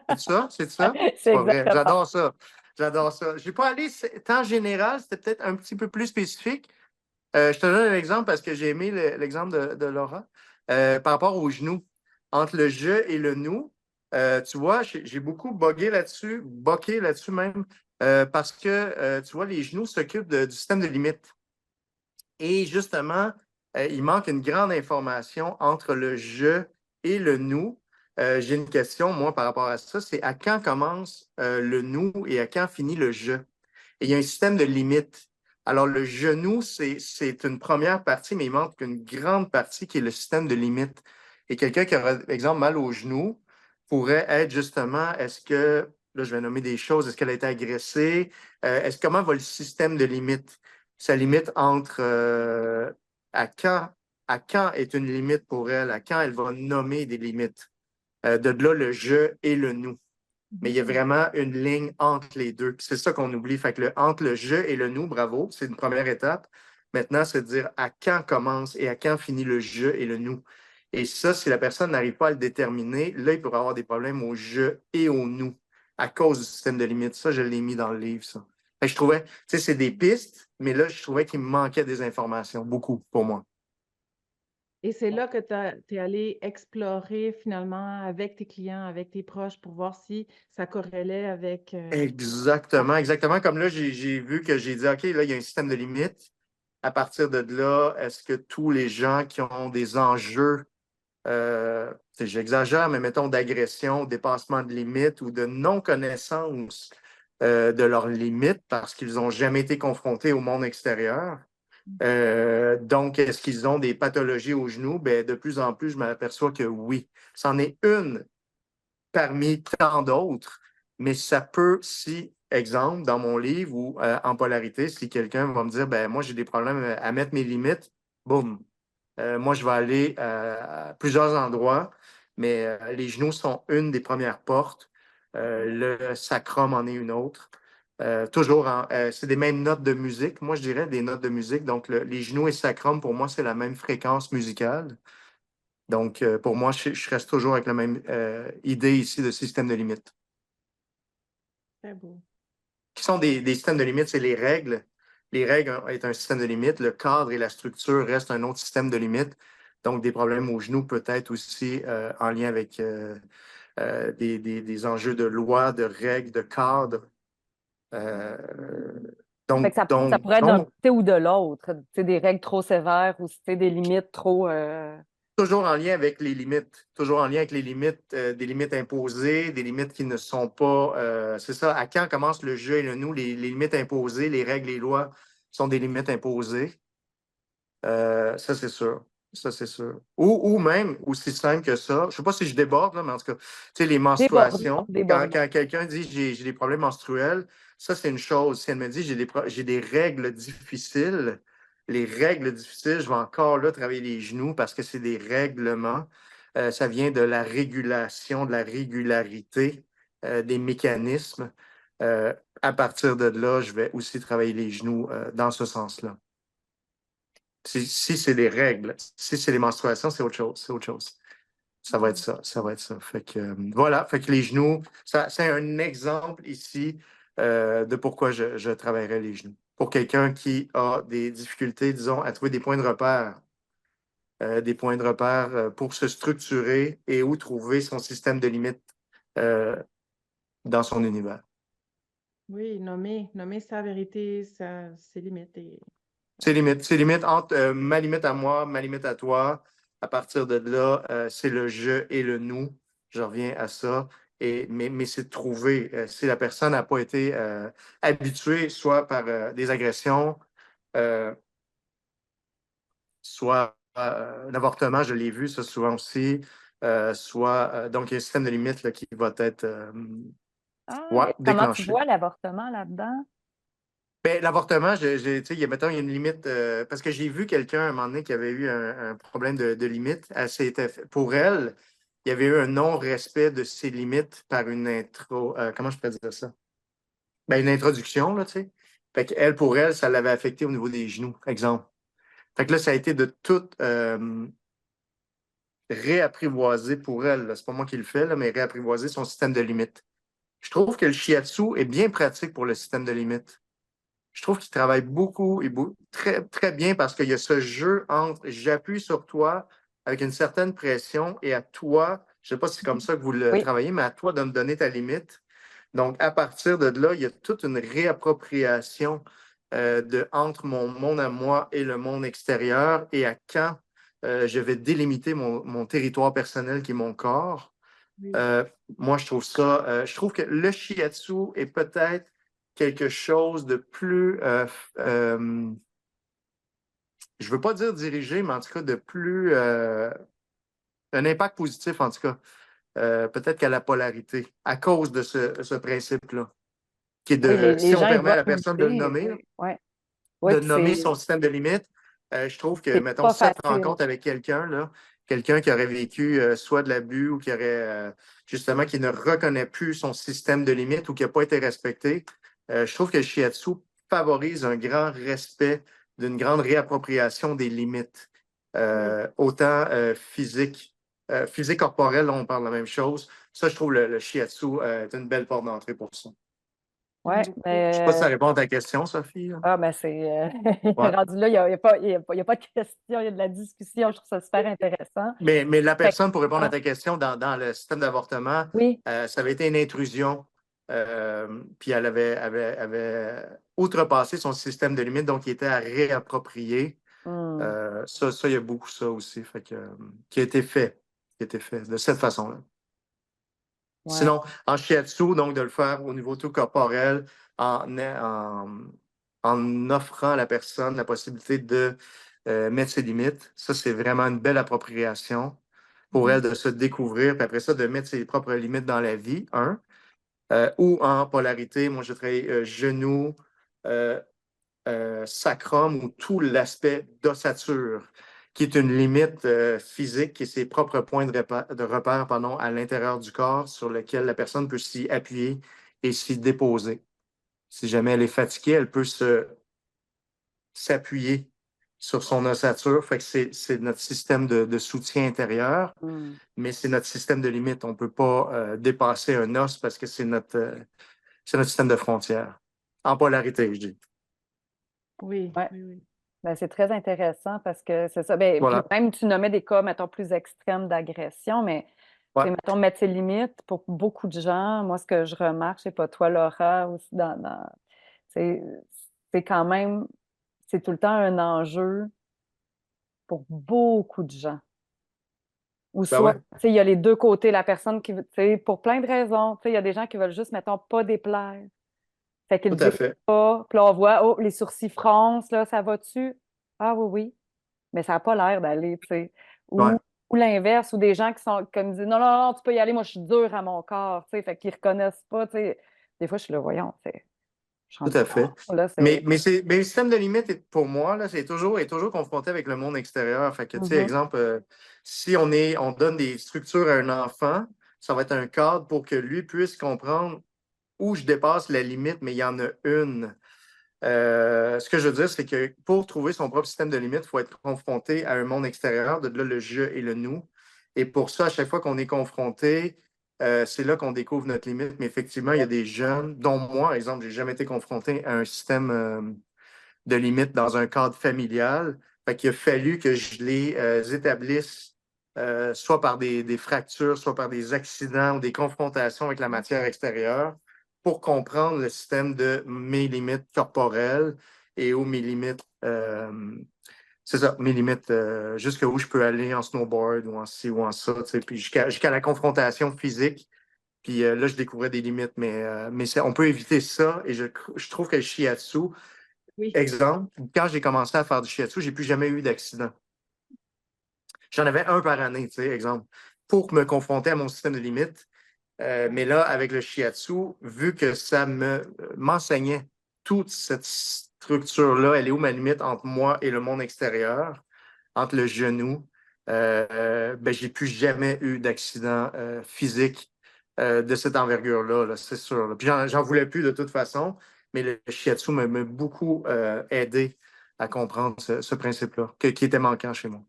C: C'est ça? C'est ça? C'est
D: C'est
C: pas vrai.
D: exactement.
C: J'adore ça. J'adore ça. Je n'ai pas allé tant général, c'était peut-être un petit peu plus spécifique. Je te donne un exemple parce que j'ai aimé l'exemple de Laura. Par rapport au genou, entre le je et le nous, tu vois, j'ai beaucoup boqué là-dessus même, parce que, tu vois, les genoux s'occupent du système de limite. Et justement, il manque une grande information entre le je et le nous. J'ai une question, moi, par rapport à ça, c'est à quand commence le nous et à quand finit le je? Et il y a un système de limites. Alors, le genou, c'est une première partie, mais il manque une grande partie qui est le système de limites. Et quelqu'un qui aurait, par exemple, mal au genou pourrait être justement, est-ce que, là, je vais nommer des choses, est-ce qu'elle a été agressée? Comment va le système de limites? Sa limite entre à quand, à quand est une limite pour elle, à quand elle va nommer des limites. De là, le je et le nous. Mais il y a
B: Mhm.
C: vraiment une ligne entre les deux. C'est ça qu'on oublie. Fait que entre le je et le nous, bravo, c'est une première étape. Maintenant, c'est de dire à quand commence et à quand finit le je et le nous. Et ça, si la personne n'arrive pas à le déterminer, là, il pourrait avoir des problèmes au je et au nous à cause du système de limite. Ça, je l'ai mis dans le livre, ça. Fait que je trouvais, tu sais, c'est des pistes, mais là, je trouvais qu'il me manquait des informations, beaucoup pour moi.
B: Et c'est là que tu es allé explorer finalement avec tes clients, avec tes proches pour voir si ça corrélait avec...
C: Exactement, exactement. Comme là, j'ai vu que j'ai dit, OK, là, il y a un système de limite. À partir de là, est-ce que tous les gens qui ont des enjeux, j'exagère, mais mettons d'agression, dépassement de limites ou de non-connaissance de leurs limites parce qu'ils n'ont jamais été confrontés au monde extérieur. Donc, est-ce qu'ils ont des pathologies aux genoux? Ben, de plus en plus, je m'aperçois que oui. C'en est une parmi tant d'autres, mais ça peut, si, exemple, dans mon livre ou en polarité, si quelqu'un va me dire, ben moi, j'ai des problèmes à mettre mes limites, boum. Moi, je vais aller à plusieurs endroits, mais les genoux sont une des premières portes. Le sacrum en est une autre. C'est des mêmes notes de musique. Moi, je dirais des notes de musique. Donc, les genoux et sacrum, pour moi, c'est la même fréquence musicale. Donc, pour moi, je reste toujours avec la même idée ici de système de limite.
B: Très beau.
C: Qui sont des systèmes de limite? C'est les règles. Les règles est un système de limite. Le cadre et la structure restent un autre système de limite. Donc, des problèmes aux genoux peut-être aussi en lien avec des enjeux de loi, de règles, de cadre. Euh,
D: Fait que ça pourrait être d'un
C: donc,
D: côté ou de l'autre. Tu sais, des règles trop sévères ou des limites trop.
C: toujours en lien avec les limites, toujours en lien avec les limites, des limites imposées, des limites qui ne sont pas. C'est ça, à quand commence le je et le nous, les limites imposées, les règles, les lois sont des limites imposées. Ça, c'est sûr. Ça, c'est sûr. Ou même, aussi simple que ça, je ne sais pas si je déborde, là, mais en tout cas, tu sais, les
D: Débordons,
C: menstruations, quand,
D: débordons.
C: quand quelqu'un dit j'ai des problèmes menstruels, ça, c'est une chose. Si elle me dit j'ai des règles difficiles, les règles difficiles, je vais encore là travailler les genoux parce que c'est des règlements. Ça vient de la régulation, de la régularité, des mécanismes. À partir de là, je vais aussi travailler les genoux dans ce sens-là. Si c'est des règles, si c'est les menstruations, c'est autre chose. C'est autre chose. Ça va être ça. Ça va être ça. Fait que voilà. Fait que les genoux, c'est un exemple ici de pourquoi je travaillerais les genoux. Pour quelqu'un qui a des difficultés, disons, à trouver des points de repère. Pour se structurer et où trouver son système de limites euh, dans son univers.
B: Oui, nommer sa vérité, ses limites.
C: C'est limite entre ma limite à moi, ma limite à toi. À partir de là, c'est le je et le nous. Je reviens à ça. Mais c'est de trouver si la personne n'a pas été habituée, soit par des agressions, euh, soit l'avortement, je l'ai vu, ça souvent aussi, soit donc il y a un système de limite là, qui va être
D: Ah, et comment tu
C: déclenché.
D: vois l'avortement là-dedans?
C: Ben, l'avortement, tu sais, mettons, il y a une limite. Parce que j'ai vu quelqu'un à un moment donné qui avait eu un problème de limite. Pour elle, il y avait eu un non-respect de ses limites par une intro. Comment je peux dire ça? Ben, une introduction, là, tu sais. Fait qu'elle, pour elle, ça l'avait affecté au niveau des genoux, exemple. Fait que là, ça a été de tout réapprivoiser pour elle, là. C'est pas moi qui le fais, là, mais réapprivoiser son système de limites. Je trouve que le shiatsu est bien pratique pour le système de limites. Je trouve qu'il travaille beaucoup et très, très bien parce qu'il y a ce jeu entre j'appuie sur toi avec une certaine pression et à toi, je ne sais pas si c'est comme ça que vous le
D: Oui.
C: travaillez, mais à toi de me donner ta limite. Donc, à partir de là, il y a toute une réappropriation entre mon monde à moi et le monde extérieur et à quand je vais délimiter mon territoire personnel qui est mon corps.
B: Oui.
C: Moi, je trouve que le shiatsu est peut-être quelque chose de plus, je ne veux pas dire dirigé, mais en tout cas de plus, un impact positif en tout cas, peut-être qu'à la polarité, à cause de ce principe-là, qui est
D: Oui,
C: si
D: les
C: on
D: gens, ils
C: permet à
D: voient
C: la personne de le
D: l'idée,
C: nommer,
D: oui. Ouais. Oui,
C: de
D: puis
C: nommer son système de limites. Je trouve que,
D: c'est
C: mettons,
D: pas
C: cette
D: facile.
C: rencontre avec quelqu'un, là, quelqu'un qui aurait vécu soit de l'abus ou qui aurait justement qui ne reconnaît plus son système de limites ou qui n'a pas été respecté, je trouve que le shiatsu favorise un grand respect d'une grande réappropriation des limites, autant physique corporelle, là, on parle de la même chose. Ça, je trouve le shiatsu est une belle porte d'entrée pour ça.
D: Oui,
B: J'aime beaucoup.
C: Je ne sais pas si ça
D: mais
C: répond à ta question, Sophie, là.
D: ah, ben c'est
C: Ouais.
D: rendu là, il y a pas de question, il y a de la discussion. Je trouve ça super intéressant.
C: Mais la
D: Fait que,
C: personne, pour répondre à
D: ah,
C: ta question, dans le système d'avortement,
D: oui.
C: ça avait été une intrusion. Puis elle avait outrepassé son système de limites, donc il était à réapproprier.
D: Hmm,
C: Il y a beaucoup ça aussi, fait que, qui a été fait, de cette façon-là.
D: ouais.
C: Sinon, en shiatsu, donc de le faire au niveau tout corporel, en offrant à la personne la possibilité de mettre ses limites, ça, c'est vraiment une belle appropriation pour elle de se découvrir, puis après ça, de mettre ses propres limites dans la vie, ou en polarité, moi, je travaille genou, euh, sacrum ou tout l'aspect d'ossature, qui est une limite physique et ses propres points de repère pardon, à l'intérieur du corps sur lequel la personne peut s'y appuyer et s'y déposer. Si jamais elle est fatiguée, elle peut s'appuyer sur son ossature. Fait que c'est notre système de soutien intérieur,
D: Hmm.
C: mais c'est notre système de limite. On ne peut pas dépasser un os parce que c'est notre système de frontière. En polarité, je dis.
B: Oui,
D: Ouais.
B: oui, oui.
D: Ben, c'est très intéressant parce que c'est ça. Ben, puis
C: Voilà.
D: même, tu nommais des cas, mettons, plus extrêmes d'agression, mais tu
C: Ouais.
D: sais, mettons, mettre ses limites pour beaucoup de gens. Moi, ce que je remarque, je sais pas, toi, Laura, aussi, c'est c'est quand même, c'est tout le temps un enjeu pour beaucoup de gens. Ou
C: Ben
D: soit,
C: ouais,
D: tu sais, il y a les deux côtés, la personne qui, tu sais, pour plein de raisons, tu sais, il y a des gens qui veulent juste, mettons, pas déplaire. Fait qu'ils
C: tout
D: le
C: à
D: disent
C: fait.
D: pas. Puis là, on voit, oh, les sourcils froncent, là, ça va-tu? Ah oui, oui. mais ça n'a pas l'air d'aller, tu sais.
C: Ouais,
D: Ou l'inverse, ou des gens qui sont comme disent non, non, non, tu peux y aller, moi je suis dure à mon corps, tu sais, fait qu'ils reconnaissent pas, tu sais. Des fois, je suis là, voyons, tu sais, je suis
C: tout
D: rendue
C: à fait.
D: là, c'est.
C: Mais le système de limite, pour moi, là, est toujours confronté avec le monde extérieur. Fait que, tu sais,
D: Mhm.
C: exemple, si on donne des structures à un enfant, ça va être un cadre pour que lui puisse comprendre où je dépasse la limite, mais il y en a une. Ce que je veux dire, c'est que pour trouver son propre système de limite, il faut être confronté à un monde extérieur, de là le je et le nous. Et pour ça, à chaque fois qu'on est confronté, c'est là qu'on découvre notre limite. Mais effectivement, il y a des jeunes, dont moi, par exemple, je n'ai jamais été confronté à un système de limite dans un cadre familial. Fait qu'il a fallu que je les établisse soit par des fractures, soit par des accidents ou des confrontations avec la matière extérieure pour comprendre le système de mes limites corporelles et où mes limites, c'est ça, mes limites, jusqu'où je peux aller en snowboard ou en ci ou en ça, tu sais, puis jusqu'à la confrontation physique. Puis là, je découvrais des limites, mais on peut éviter ça. Et je trouve que le shiatsu,
B: Oui.
C: exemple, quand j'ai commencé à faire du shiatsu, j'ai plus jamais eu d'accident. J'en avais un par année, tu sais, exemple, pour me confronter à mon système de limites. Mais là, avec le shiatsu, vu que ça m'enseignait toute cette structure-là, elle est où ma limite entre moi et le monde extérieur, entre le genou, ben, j'ai plus jamais eu d'accident physique de cette envergure-là, là, c'est sûr. Là. Puis j'en voulais plus de toute façon, mais le shiatsu m'a beaucoup aidé à comprendre ce principe-là, qui était manquant chez moi.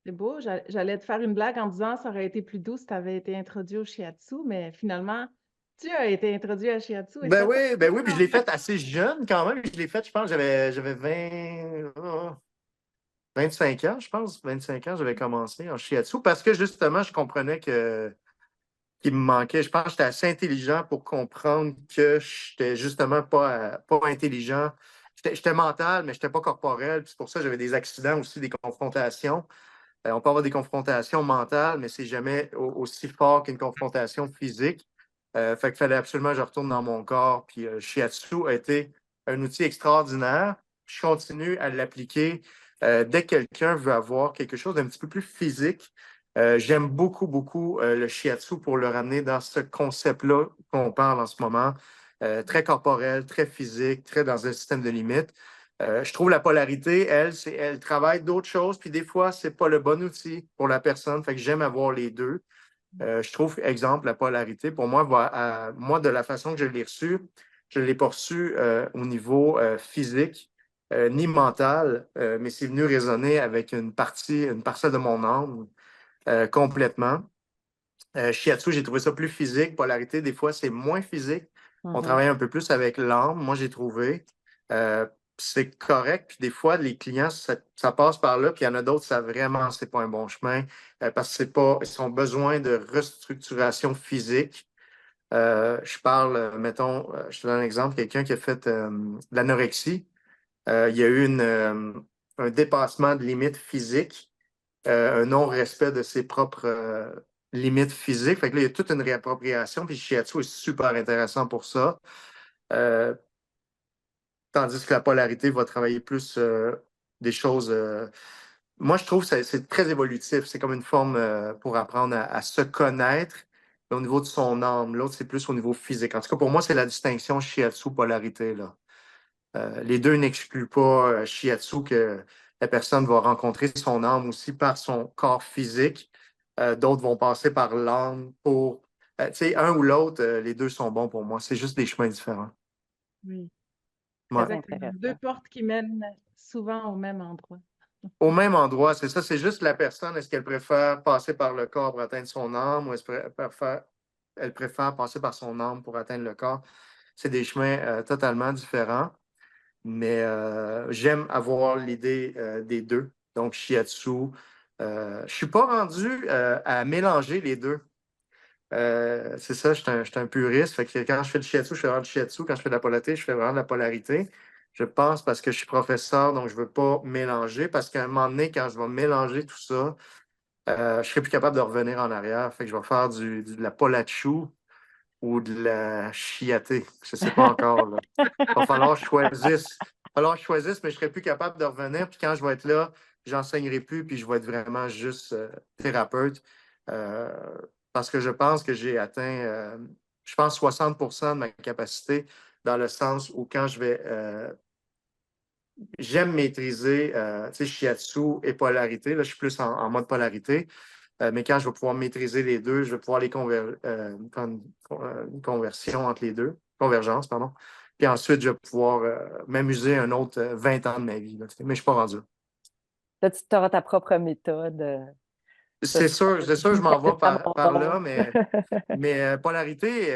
B: C'est beau. J'allais te faire une blague en disant ça aurait été plus doux si tu avais été introduit au shiatsu, mais finalement, tu as été introduit au shiatsu et ça,
C: Ben oui, puis je l'ai fait assez jeune quand même. Je l'ai fait, je pense, j'avais 25 ans, je pense. 25 ans, j'avais commencé en shiatsu parce que justement, je comprenais qu'il me manquait. Je pense que j'étais assez intelligent pour comprendre que je n'étais justement pas intelligent. J'étais mental, mais je n'étais pas corporel. Puis c'est pour ça que j'avais des accidents aussi, des confrontations. On peut avoir des confrontations mentales, mais c'est jamais aussi fort qu'une confrontation physique. Fait qu'il fallait absolument que je retourne dans mon corps. Puis Shiatsu a été un outil extraordinaire. Je continue à l'appliquer dès que quelqu'un veut avoir quelque chose d'un petit peu plus physique. J'aime beaucoup, beaucoup le Shiatsu pour le ramener dans ce concept-là qu'on parle en ce moment. Très corporel, très physique, très dans un système de limites. Je trouve la polarité, elle travaille d'autres choses, puis des fois, c'est pas le bon outil pour la personne. Fait que j'aime avoir les deux. Je trouve, exemple, la polarité, pour moi, moi, de la façon que je l'ai reçu, je ne l'ai pas reçu au niveau physique, ni mental, mais c'est venu résonner avec une parcelle de mon âme complètement. Shiatsu, j'ai trouvé ça plus physique. Polarité, des fois, c'est moins physique. On
D: Mhm.
C: travaille un peu plus avec l'âme, moi, j'ai trouvé. Euh, c'est correct. Puis des fois, les clients, ça passe par là. Puis il y en a d'autres, ça vraiment, c'est pas un bon chemin parce que c'est pas, ils ont besoin de restructuration physique. Je parle, mettons, je te donne un exemple, quelqu'un qui a fait de l'anorexie. Il y a eu un dépassement de limite physique, un non-respect de ses propres limites physiques. Fait que là, il y a toute une réappropriation. Puis Shiatsu est super intéressant pour ça. Euh, Tandis que la polarité va travailler plus des choses. Moi, je trouve que c'est très évolutif. C'est comme une forme pour apprendre à se connaître au niveau de son âme. L'autre, c'est plus au niveau physique. En tout cas, pour moi, c'est la distinction shiatsu-polarité, là. Les deux n'excluent pas shiatsu que la personne va rencontrer son âme aussi par son corps physique. D'autres vont passer par l'âme pour. Tu sais, un ou l'autre, les deux sont bons pour moi. C'est juste des chemins différents.
B: Oui.
C: Ouais.
D: Très
B: Exactement. Deux
D: intéressant.
B: portes qui mènent souvent au même endroit.
C: Au même endroit, c'est ça. C'est juste la personne. Est-ce qu'elle préfère passer par le corps pour atteindre son âme ou est-ce elle préfère passer par son âme pour atteindre le corps? C'est des chemins totalement différents. Mais j'aime avoir l'idée des deux. Donc, shiatsu. Je ne suis pas rendu à mélanger les deux. C'est ça, je suis un puriste. Fait que quand je fais du shiatsu, je fais vraiment du shiatsu. Quand je fais de la polarité, je fais vraiment de la polarité. Je pense parce que je suis professeur, donc je ne veux pas mélanger. Parce qu'à un moment donné, quand je vais mélanger tout ça, je ne serai plus capable de revenir en arrière. Fait que je vais faire de la polachu ou de la chiaté. Je ne sais pas encore, là. Il va falloir que je choisisse. Mais je ne serai plus capable de revenir. Puis quand je vais être là, j'enseignerai plus, puis je vais être vraiment juste thérapeute. euh, Parce que je pense que j'ai atteint, je pense, 60% de ma capacité, dans le sens où quand j'aime maîtriser, tu sais, shiatsu et polarité. Là, je suis plus en mode polarité. Mais quand je vais pouvoir maîtriser les deux, je vais pouvoir faire une conversion entre les deux, convergence, pardon. Puis ensuite, je vais pouvoir m'amuser un autre 20 ans de ma vie. Là, tu sais. Mais je ne suis pas rendu là.
D: Là, tu auras ta propre méthode.
C: C'est sûr, je m'en vais par là,
D: Plamondon.
C: mais polarité,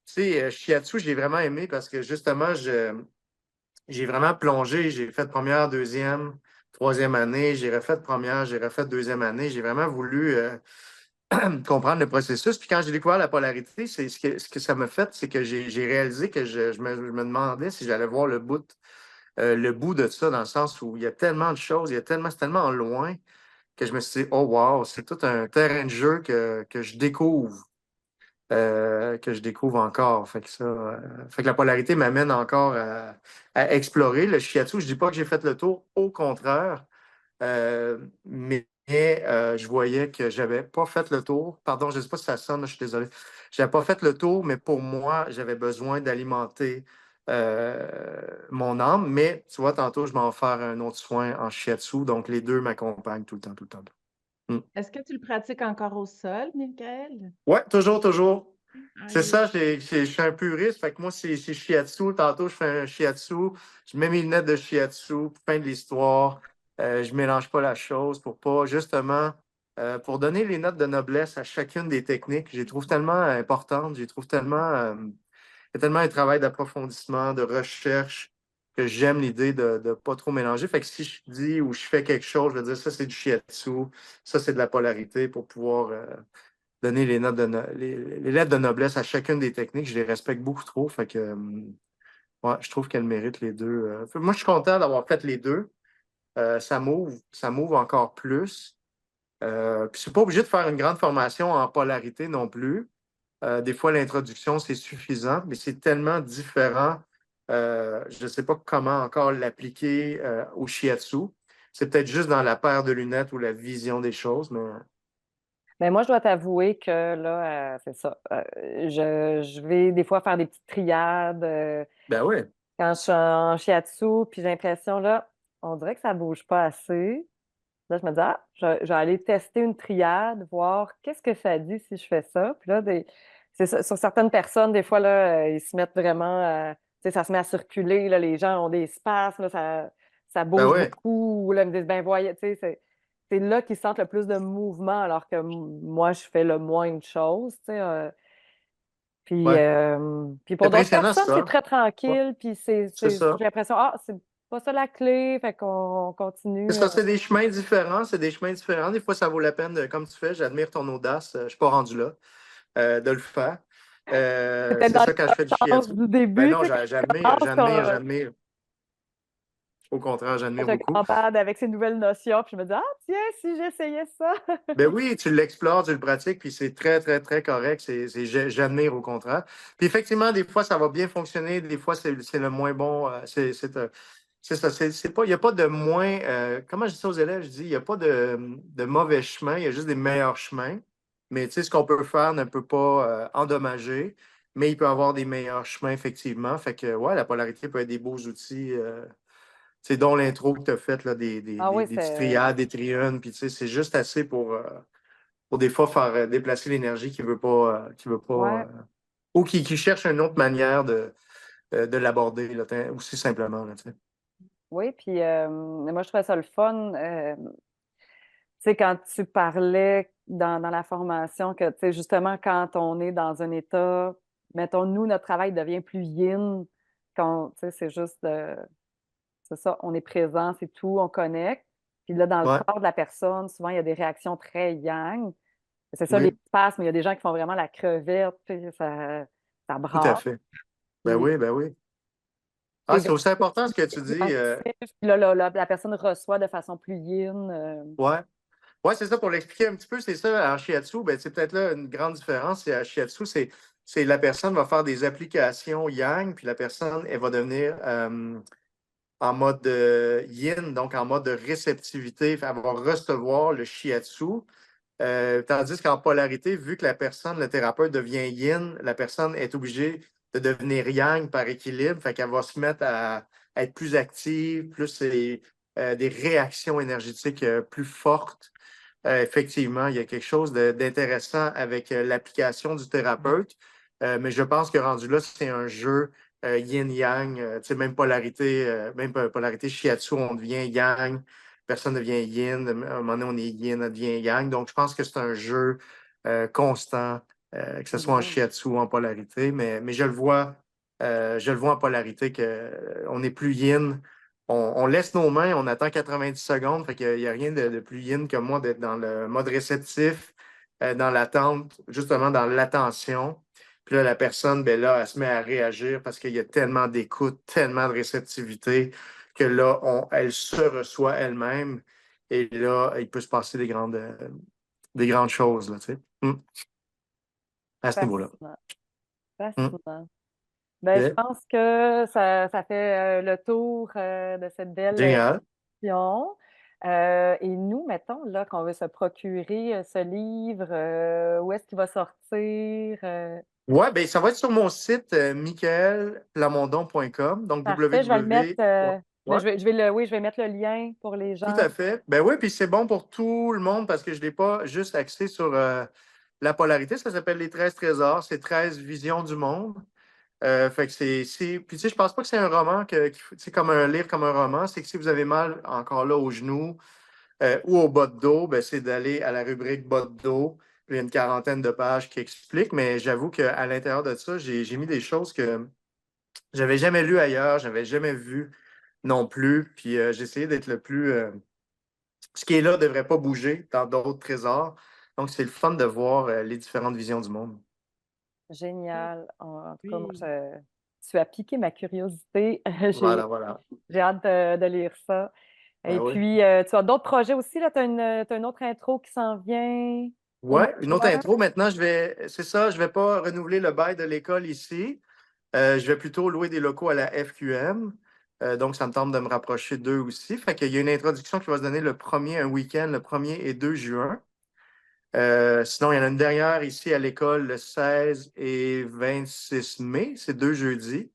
C: tu sais, shiatsu, j'ai vraiment aimé parce que justement, j'ai vraiment plongé. J'ai fait première, deuxième, troisième année. J'ai refait première, j'ai refait deuxième année. J'ai vraiment voulu comprendre le processus. Puis quand j'ai découvert la polarité, c'est ce que ça m'a fait, c'est que j'ai réalisé que je me demandais si j'allais voir le bout de ça, dans le sens où il y a tellement de choses, c'est tellement loin que je me suis dit, oh wow, c'est tout un terrain de jeu que je découvre encore. Fait que la polarité m'amène encore à explorer le shiatsu. Je dis pas que j'ai fait le tour, au contraire, mais je voyais que j'avais pas fait le tour. Pardon, je ne sais pas si ça sonne, là, je suis désolé. J'avais pas fait le tour, mais pour moi, j'avais besoin d'alimenter mon âme. Mais tu vois, tantôt, je m'en vais faire un autre soin en shiatsu, donc les deux m'accompagnent tout le temps, tout le temps. Mm.
B: Est-ce que tu le pratiques encore au sol, Michael?
C: Ouais, toujours, toujours.
B: Ah,
C: C'est ça, je suis un puriste. Fait que moi, c'est shiatsu. Tantôt, je fais un shiatsu. Je mets mes lunettes de shiatsu. Fin de l'histoire. Je mélange pas la chose pour pas, justement, pour donner les notes de noblesse à chacune des techniques. Je les trouve tellement importantes. Je les trouve tellement, il y a tellement un travail d'approfondissement, de recherche, que j'aime l'idée de ne pas trop mélanger. Fait que si je dis ou je fais quelque chose, je vais dire ça, c'est du shiatsu. Ça, c'est de la polarité pour pouvoir donner les lettres de noblesse à chacune des techniques. Je les respecte beaucoup trop. Fait que, ouais, je trouve qu'elles méritent les deux. Moi, je suis content d'avoir fait les deux. Ça m'ouvre encore plus. Puis, je suis pas obligé de faire une grande formation en polarité non plus. Des fois, l'introduction, c'est suffisant, mais c'est tellement différent. Je ne sais pas comment encore l'appliquer au shiatsu. C'est peut-être juste dans la paire de lunettes ou la vision des choses, mais
D: Mais moi, je dois t'avouer que là, c'est ça. Je vais des fois faire des petites triades
C: ben oui.
D: quand je suis en shiatsu, puis j'ai l'impression, là, on dirait que ça bouge pas assez. Là, je me dis, ah, je vais aller tester une triade, voir qu'est-ce que ça dit si je fais ça. Puis là, c'est ça, sur certaines personnes, des fois, là, ils se mettent vraiment, tu sais, ça se met à circuler, là, les gens ont des spasmes, là, ça
C: Ben
D: bouge
C: oui.
D: beaucoup. Là, ils me disent, ben voyez, tu sais, c'est là qu'ils sentent le plus de mouvement, alors que moi, je fais le moins de choses, tu sais. Puis,
C: Ouais.
D: puis
C: C'est
D: pour d'autres
C: impressionnant,
D: personnes, c'est
C: ça.
D: très
C: Ouais,
D: tranquille, puis
C: c'est
D: j'ai
C: ça.
D: l'impression, ah, c'est pas ça la clé, fait qu'on
C: C'est
D: continue.
C: ça, c'est des chemins différents. C'est des chemins différents. Des fois, ça vaut la peine, comme tu fais, j'admire ton audace. Je ne suis pas rendu là, de le faire.
D: Peut-être
C: C'est
D: dans
C: ça quand je fais du
D: l'innocence
C: shiatsu.
D: du
C: Ben
D: début,
C: non,
D: tu sais, quand
C: j'admire,
D: je commence,
C: j'admire. Au contraire, j'admire
D: je
C: beaucoup.
D: campade avec ces nouvelles notions, puis je me dis, ah, tiens, si j'essayais ça.
C: Ben oui, tu l'explores, tu le pratiques, puis c'est très, très, très correct. J'admire au contraire. Puis effectivement, des fois, ça va bien fonctionner, des fois, c'est le moins bon. C'est ça, c'est pas, il n'y a pas de moins. Comment je dis ça aux élèves? Je dis, il n'y a pas de mauvais chemin, il y a juste des meilleurs chemins. Mais tu sais, ce qu'on peut faire ne peut pas endommager, mais il peut y avoir des meilleurs chemins, effectivement. Fait que, ouais, la polarité peut être des beaux outils. C'est dont l'intro que tu as faite, là,
D: Ah oui,
C: des petites triades, des triunes, puis tu sais, c'est juste assez pour des fois faire déplacer l'énergie qui veut pas,
D: ouais,
C: ou qui cherche une autre manière de l'aborder, là, aussi simplement, là, tu sais.
D: oui, puis moi, je trouvais ça le fun. Tu sais, quand tu parlais dans la formation que, tu sais, justement, quand on est dans un état, mettons, nous, notre travail devient plus yin, quand, tu sais, c'est juste c'est ça, on est présent, c'est tout, on connecte. Puis là, dans le
C: Ouais,
D: corps de la personne, souvent, il y a des réactions très yang. C'est ça, les
C: oui,
D: spasmes, il y a des gens qui font vraiment la crevette, puis ça
C: tout à
D: brasse.
C: fait. Ben
D: Puis
C: oui, ben oui. Ah,
D: c'est
C: c'est aussi important ce que tu dis.
D: expansif, puis là, la personne reçoit de façon plus yin.
C: Ouais. Ouais, c'est ça, pour l'expliquer un petit peu, c'est ça, en shiatsu, ben, c'est peut-être là une grande différence. C'est à shiatsu, c'est la personne va faire des applications yang, puis la personne, elle va devenir en mode yin, donc en mode de réceptivité. Elle va recevoir le shiatsu. Tandis qu'en polarité, vu que la personne, le thérapeute devient yin, la personne est obligée de devenir yang par équilibre. Fait qu'elle va se mettre à être plus active, plus des réactions énergétiques plus fortes. Effectivement, il y a quelque chose d'intéressant avec l'application du thérapeute. Mais je pense que rendu là, c'est un jeu yin-yang, tu sais, même polarité shiatsu, on devient yang, personne devient yin, à un moment donné, on est yin, on devient yang. Donc, je pense que c'est un jeu constant, que ce soit en shiatsu ou en polarité, mais je le vois en polarité qu'on est plus yin. On laisse nos mains, on attend 90 secondes, fait qu'il n'y a rien de plus yin que moi d'être dans le mode réceptif, dans l'attente, justement dans l'attention. Puis là, la personne, ben là, elle se met à réagir parce qu'il y a tellement d'écoute, tellement de réceptivité que là, elle se reçoit elle-même. Et là, il peut se passer des grandes choses, là, tu sais. À ce niveau-là.
D: Fascinant.
C: Hum.
D: Fascinant. Ben, je
C: Yeah.
D: pense que ça fait le tour de cette belle
C: Génial.
D: discussion. Et nous, mettons, là, qu'on veut se procurer ce livre, où est-ce qu'il va sortir?
C: Ouais, ben ça va être sur mon site michaelplamondon.com, donc
D: Parfait, je vais le mettre.
C: www. Ouais,
D: Oui, je vais mettre le lien pour les
C: tout
D: gens.
C: à fait. Ben oui, puis c'est bon pour tout le monde parce que je ne l'ai pas juste axé sur la polarité. Ça s'appelle Les 13 trésors. C'est 13 visions du monde. Fait que Puis tu sais, je pense pas que c'est un roman c'est comme un livre, comme un roman. C'est que si vous avez mal encore là aux genoux ou au bas de dos, ben, c'est d'aller à la rubrique bas de dos. Puis il y a une quarantaine de pages qui expliquent, mais j'avoue qu'à l'intérieur de ça, j'ai mis des choses que j'avais jamais lues ailleurs, j'avais jamais vues non plus. Puis j'ai essayé d'être le plus. Ce qui est là ne devrait pas bouger dans d'autres trésors. Donc, c'est le fun de voir les différentes visions du monde.
D: Génial. En tout cas, moi,
B: Oui.
D: tu as piqué ma curiosité.
C: Voilà, voilà.
D: J'ai hâte de lire ça.
C: Ben
D: Et
C: oui.
D: puis, tu as d'autres projets aussi, là. Tu as une autre intro qui s'en vient au mois
C: Ouais,
D: de
C: une autre
D: juin.
C: intro. Maintenant, c'est ça, je ne vais pas renouveler le bail de l'école ici. Je vais plutôt louer des locaux à la FQM. Donc, ça me tente de me rapprocher d'eux aussi. Fait qu'il y a une introduction qui va se donner un week-end, le 1er et 2 juin. Sinon, il y en a une dernière ici à l'école le 16 et 26 mai. C'est 2 jeudis.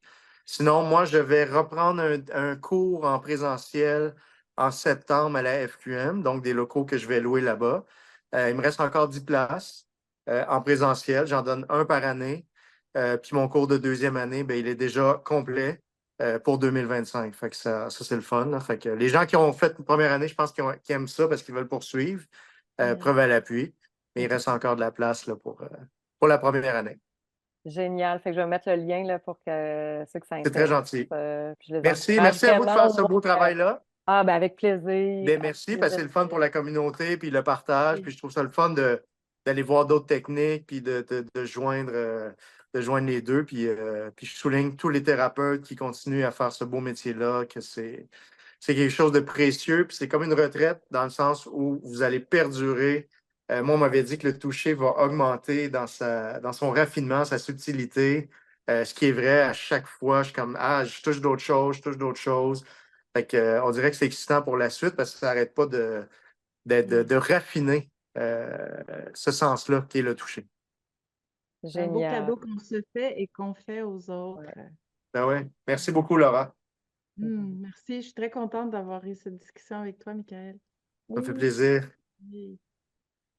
C: Sinon, moi, je vais reprendre un cours en présentiel en septembre à la FQM, donc des locaux que je vais louer là-bas. Il me reste encore 10 places en présentiel. J'en donne un par année. Puis mon cours de deuxième année, ben, il est déjà complet pour 2025. Fait que ça c'est le fun, là. Fait que les gens qui ont fait une première année, je pense qu'ils aiment ça parce qu'ils veulent poursuivre. Preuve à l'appui. Mais il reste encore de la place là, pour la première année.
D: Génial. Fait que je vais mettre le lien là, pour que ceux qui
C: C'est très
D: s'intéressent,
C: gentil.
D: puis je les
C: Merci.
D: encourage
C: Merci à vous de faire
D: vraiment.
C: ce beau travail-là.
D: Ah, ben avec plaisir.
C: Ben,
D: Avec
C: merci, parce que c'est
D: plaisir.
C: le fun pour la communauté, puis le partage. Puis je trouve ça le fun d'aller voir d'autres techniques, puis de joindre les deux. Puis je souligne tous les thérapeutes qui continuent à faire ce beau métier-là, que c'est quelque chose de précieux. Puis c'est comme une retraite dans le sens où vous allez perdurer. Moi, on m'avait dit que le toucher va augmenter dans son raffinement, sa subtilité. Ce qui est vrai à chaque fois. Je suis comme, je touche d'autres choses, je touche d'autres choses. Fait que, on dirait que c'est excitant pour la suite parce que ça n'arrête pas de raffiner ce sens-là qui est le toucher.
B: C'est un beau
D: Génial.
B: cadeau qu'on se fait et qu'on fait aux autres.
C: Ben ouais. Merci beaucoup, Laura.
B: Merci, je suis très contente d'avoir eu cette discussion avec toi, Michael.
C: Ça me fait plaisir.
B: Oui.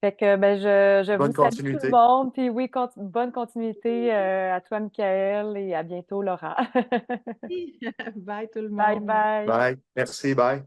D: Fait que ben, je
C: Bonne
D: vous salue tout le
C: continuité.
D: monde. Puis oui, bonne continuité à toi, Michael, et à bientôt, Laura.
B: Bye tout le
D: Bye
B: monde.
D: bye.
C: Bye. Merci. Bye.